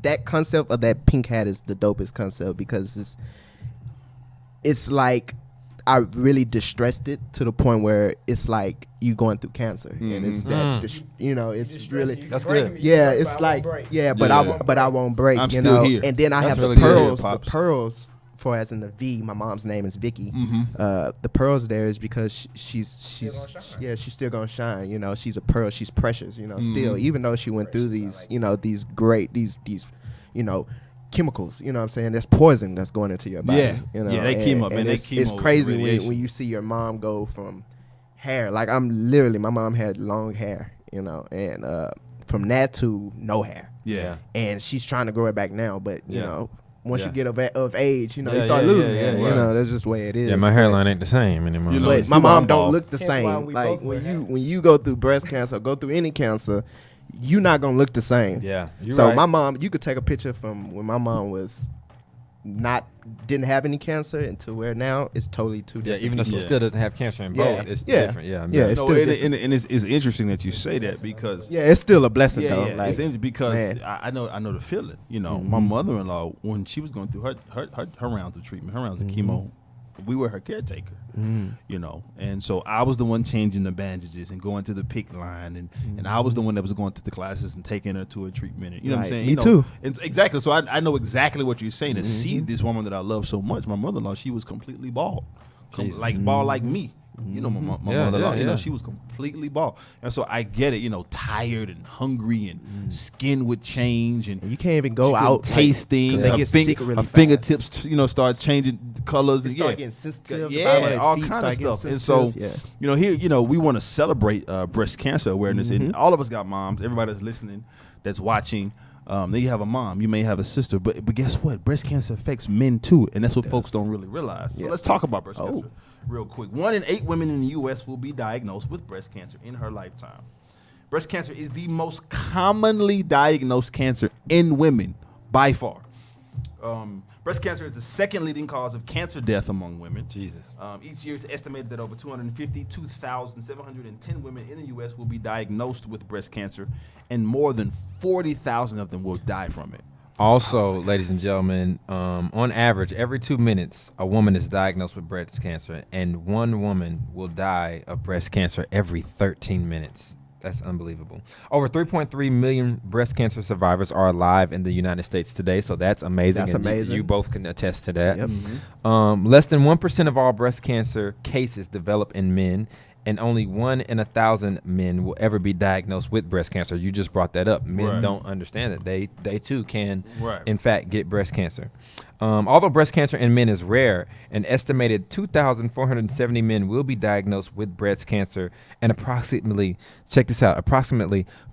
[SPEAKER 4] that concept of that pink hat is the dopest concept because it's like I really distressed it to the point where it's like you going through cancer, and it's that it's really.
[SPEAKER 3] That's good.
[SPEAKER 4] Yeah, it's like but
[SPEAKER 2] Yeah.
[SPEAKER 4] I won't break.
[SPEAKER 2] I'm
[SPEAKER 4] you
[SPEAKER 2] still
[SPEAKER 4] know?
[SPEAKER 2] here.
[SPEAKER 4] And then I
[SPEAKER 3] That's
[SPEAKER 4] have
[SPEAKER 3] really
[SPEAKER 4] the
[SPEAKER 3] good,
[SPEAKER 4] pearls. The
[SPEAKER 2] Pops.
[SPEAKER 4] pearls for as in the V. My mom's name is Vicky.
[SPEAKER 2] Mm-hmm.
[SPEAKER 4] The pearls there is because she's
[SPEAKER 5] gonna shine.
[SPEAKER 4] yeah, she's still gonna shine. She's a pearl. She's precious.
[SPEAKER 2] Mm-hmm.
[SPEAKER 4] Still, even though she went through these these great these chemicals, you know what I'm saying? There's poison that's going into your body.
[SPEAKER 2] Yeah. Yeah, they chemo, man. They
[SPEAKER 4] It's
[SPEAKER 2] chemo
[SPEAKER 4] crazy
[SPEAKER 2] radiation.
[SPEAKER 4] when you see your mom go from hair. Like my mom had long hair, and from that to no hair.
[SPEAKER 2] Yeah.
[SPEAKER 4] And she's trying to grow it back now, but once
[SPEAKER 3] Yeah.
[SPEAKER 4] you get of age, you
[SPEAKER 3] Yeah,
[SPEAKER 4] start
[SPEAKER 3] yeah,
[SPEAKER 4] losing
[SPEAKER 3] yeah,
[SPEAKER 4] it.
[SPEAKER 3] yeah.
[SPEAKER 4] That's just the way it is.
[SPEAKER 3] Yeah, my hairline ain't the same anymore.
[SPEAKER 2] You know,
[SPEAKER 4] But
[SPEAKER 2] it's
[SPEAKER 4] my
[SPEAKER 2] too
[SPEAKER 4] mom
[SPEAKER 2] long
[SPEAKER 4] don't
[SPEAKER 2] ball.
[SPEAKER 4] look the
[SPEAKER 5] Hence why
[SPEAKER 4] same.
[SPEAKER 5] we
[SPEAKER 4] Like
[SPEAKER 5] both wear hats.
[SPEAKER 4] when you go through breast cancer, go through any cancer, you're not gonna look the same.
[SPEAKER 3] Yeah. You're
[SPEAKER 4] So
[SPEAKER 3] right.
[SPEAKER 4] my mom, you could take a picture from when my mom didn't have any cancer until where now it's totally two
[SPEAKER 3] Yeah,
[SPEAKER 4] different.
[SPEAKER 3] even though she
[SPEAKER 2] people.
[SPEAKER 3] still doesn't have cancer in
[SPEAKER 4] Yeah.
[SPEAKER 3] both, it's
[SPEAKER 4] Yeah.
[SPEAKER 3] different. Yeah.
[SPEAKER 4] Yeah, it's
[SPEAKER 2] No,
[SPEAKER 4] still
[SPEAKER 2] and,
[SPEAKER 4] different.
[SPEAKER 2] and it's interesting that you say that because
[SPEAKER 4] Yeah, it's still a blessing though.
[SPEAKER 2] yeah,
[SPEAKER 4] Like,
[SPEAKER 2] it's interesting because
[SPEAKER 4] man.
[SPEAKER 2] I know the feeling. My mother-in-law when she was going through her rounds of treatment, her rounds of chemo, we were her caretaker. And so I was the one changing the bandages and going to the pick line, and I was the one that was going to the classes and taking her to a treatment. And, you know what I'm
[SPEAKER 4] Right.
[SPEAKER 2] saying?
[SPEAKER 4] Me too.
[SPEAKER 2] And exactly. So I know exactly what you're saying. To see this woman that I love so much, my mother-in-law, she was completely bald,
[SPEAKER 3] Jesus.
[SPEAKER 2] bald like me. My
[SPEAKER 3] Yeah,
[SPEAKER 2] mother-in-law,
[SPEAKER 3] yeah.
[SPEAKER 2] she was completely bald, and so I get it. Tired and hungry, and skin would change, and
[SPEAKER 4] you can't even go
[SPEAKER 2] she couldn't
[SPEAKER 4] out
[SPEAKER 2] taste things.
[SPEAKER 4] 'cause they
[SPEAKER 2] Her,
[SPEAKER 4] get sick really
[SPEAKER 2] her
[SPEAKER 4] fast.
[SPEAKER 2] fingertips, start changing colors.
[SPEAKER 4] They
[SPEAKER 2] and
[SPEAKER 4] start getting sensitive. the
[SPEAKER 2] yeah,
[SPEAKER 4] bottom of their
[SPEAKER 2] all
[SPEAKER 4] feet
[SPEAKER 2] kind of
[SPEAKER 4] start getting
[SPEAKER 2] stuff. And so,
[SPEAKER 4] sensitive.
[SPEAKER 2] here, we want to celebrate breast cancer awareness, and all of us got moms. Everybody that's listening, that's watching. Then you have a mom, you may have a sister, but guess what? Breast cancer affects men too, and that's what folks don't really realize. So
[SPEAKER 4] Yeah.
[SPEAKER 2] let's talk about breast cancer real quick. 1 in 8 women in the U.S. will be diagnosed with breast cancer in her lifetime. Breast cancer is the most commonly diagnosed cancer in women by far. Breast cancer is the second leading cause of cancer death among women.
[SPEAKER 3] Jesus.
[SPEAKER 2] Each year it's estimated that over 252,710 women in the U.S. will be diagnosed with breast cancer, and more than 40,000 of them will die from it.
[SPEAKER 3] Also, ladies and gentlemen, on average, every 2 minutes, a woman is diagnosed with breast cancer, and one woman will die of breast cancer every 13 minutes. That's unbelievable. Over 3.3 million breast cancer survivors are alive in the United States today, so that's amazing.
[SPEAKER 4] That's
[SPEAKER 3] and
[SPEAKER 4] amazing.
[SPEAKER 3] You both can attest to that.
[SPEAKER 4] Yep.
[SPEAKER 3] Less than 1% of all breast cancer cases develop in men, and only 1 in 1,000 men will ever be diagnosed with breast cancer. You just brought that up. Men
[SPEAKER 2] Right.
[SPEAKER 3] don't understand that they too can,
[SPEAKER 2] Right.
[SPEAKER 3] in fact, get breast cancer. Although breast cancer in men is rare, an estimated 2,470 men will be diagnosed with breast cancer, and approximately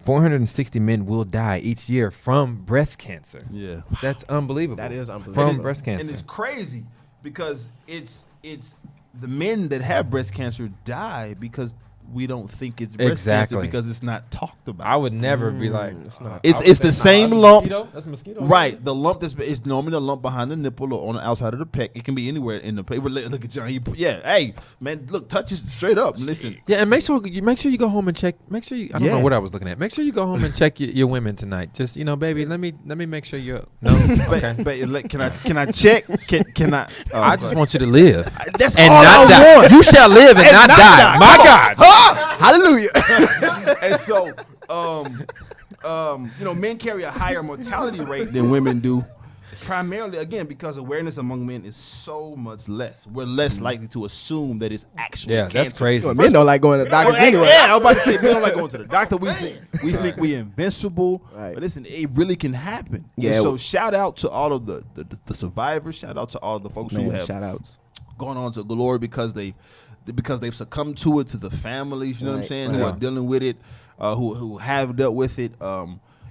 [SPEAKER 3] 460 men will die each year from breast cancer.
[SPEAKER 2] Yeah.
[SPEAKER 3] That's unbelievable.
[SPEAKER 4] That is unbelievable.
[SPEAKER 3] From breast cancer.
[SPEAKER 2] And it's crazy because it's the men that have breast cancer die because we don't think it's breast
[SPEAKER 3] Exactly.
[SPEAKER 2] cancer because it's not talked about.
[SPEAKER 3] I would never be like,
[SPEAKER 4] it's not.
[SPEAKER 2] It's the same lump.
[SPEAKER 3] That's a mosquito.
[SPEAKER 2] Right, the lump it's normally a lump behind the nipple or on the outside of the pec. It can be anywhere in the paper. Look at John. Hey, man, look, touch it straight up. Listen,
[SPEAKER 3] Yeah, and make sure you go home and check. Make sure you. I don't know
[SPEAKER 2] Yeah.
[SPEAKER 3] what I was looking at. Make sure you go home and check your women tonight. Just baby, let me make sure you're. No, okay.
[SPEAKER 2] can I check? Can I?
[SPEAKER 3] I just want you to live
[SPEAKER 2] That's
[SPEAKER 3] and
[SPEAKER 2] all
[SPEAKER 3] not
[SPEAKER 2] I
[SPEAKER 3] die.
[SPEAKER 2] want.
[SPEAKER 3] You shall live and not die. My God.
[SPEAKER 4] Hallelujah.
[SPEAKER 2] And so, men carry a higher mortality rate than women do, primarily again because awareness among men is so much less. We're less likely to assume that it's actually
[SPEAKER 3] Yeah,
[SPEAKER 2] cancer.
[SPEAKER 3] that's crazy.
[SPEAKER 4] Men don't like going to the doctors anyway.
[SPEAKER 2] Yeah, I was about to say men don't like going to the doctor. We think we're invincible,
[SPEAKER 4] Right.
[SPEAKER 2] but listen, it really can happen.
[SPEAKER 4] Yeah.
[SPEAKER 2] And so shout out to all of the survivors. Shout out to all of the folks who
[SPEAKER 4] Man,
[SPEAKER 2] have
[SPEAKER 4] shout outs.
[SPEAKER 2] gone on to glory because they've succumbed to it, to the families, you know what I'm saying, who are dealing with it, who have dealt with it.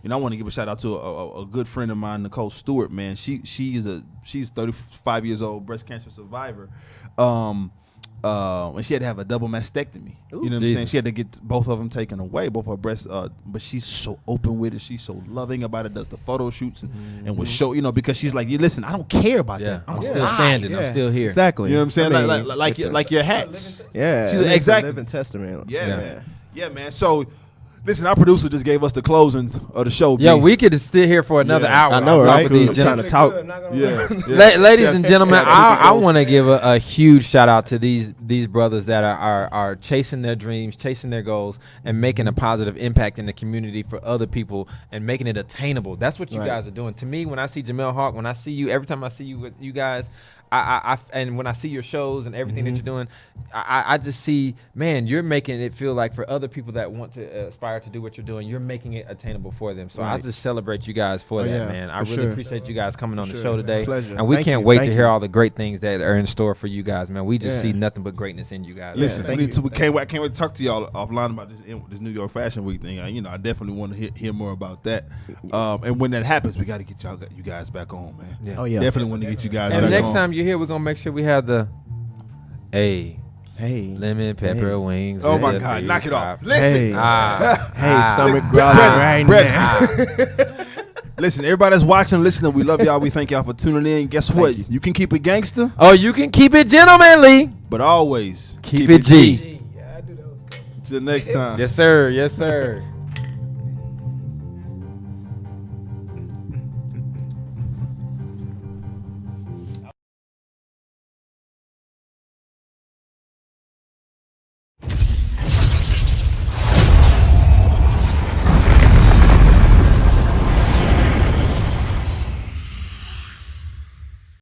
[SPEAKER 2] You know, I want to give a shout out to a good friend of mine, Nicole Stewart. Man, she's 35 years old, breast cancer survivor. And she had to have a double mastectomy. You know what I'm saying? She had to get both of them taken away, both her breasts. But she's so open with it. She's so loving about it. Does the photo shoots and will show, you know, because she's like, listen, I don't care about that.
[SPEAKER 3] I'm still standing. Yeah. I'm still here.
[SPEAKER 4] Exactly.
[SPEAKER 2] You know what I'm saying?
[SPEAKER 4] I mean,
[SPEAKER 2] like your hats.
[SPEAKER 4] Yeah.
[SPEAKER 2] She's exactly
[SPEAKER 4] a living testament.
[SPEAKER 2] Yeah, man. Yeah, man. So. Listen, our producer just gave us the closing of the show.
[SPEAKER 3] Yeah, we could sit here for another hour.
[SPEAKER 4] I know, right?
[SPEAKER 3] With these
[SPEAKER 4] trying to talk.
[SPEAKER 3] Ladies and gentlemen, I want to give a huge shout out to these brothers that are chasing their dreams, chasing their goals, and making a positive impact in the community for other people and making it attainable. That's what you guys are doing. To me, when I see Jamel Hawk, when I see you, every time I see you with you guys, and when I see your shows and everything that you're doing, I just see, man, you're making it feel like for other people that want to aspire to do what you're doing, you're making it attainable for them. So I just celebrate you guys for that, man. I really appreciate you guys coming on the show today.
[SPEAKER 4] Pleasure.
[SPEAKER 3] And we can't wait to hear all the great things that are in store for you guys, man. We just see nothing but greatness in you guys.
[SPEAKER 2] Listen, we can't wait to talk to y'all offline about this New York Fashion Week thing. You know, I definitely want to hear more about that. And when that happens, we got to get you guys back on, man.
[SPEAKER 3] Yeah.
[SPEAKER 4] Oh yeah,
[SPEAKER 2] definitely want to get you guys back
[SPEAKER 3] and
[SPEAKER 2] on.
[SPEAKER 3] next time you're here, we're gonna make sure we have the
[SPEAKER 4] Hey,
[SPEAKER 3] lemon pepper wings.
[SPEAKER 2] Oh my God, knock it off. Listen.
[SPEAKER 4] Hey, stomach growling right now.
[SPEAKER 2] Listen, everybody that's watching, listening, we love y'all. We thank y'all for tuning in. Guess what? You can keep it gangster.
[SPEAKER 3] Oh, you can keep it gentlemanly,
[SPEAKER 2] but always
[SPEAKER 3] keep it G.
[SPEAKER 5] Yeah, I do those.
[SPEAKER 2] Till next time.
[SPEAKER 3] Yes, sir. Yes, sir.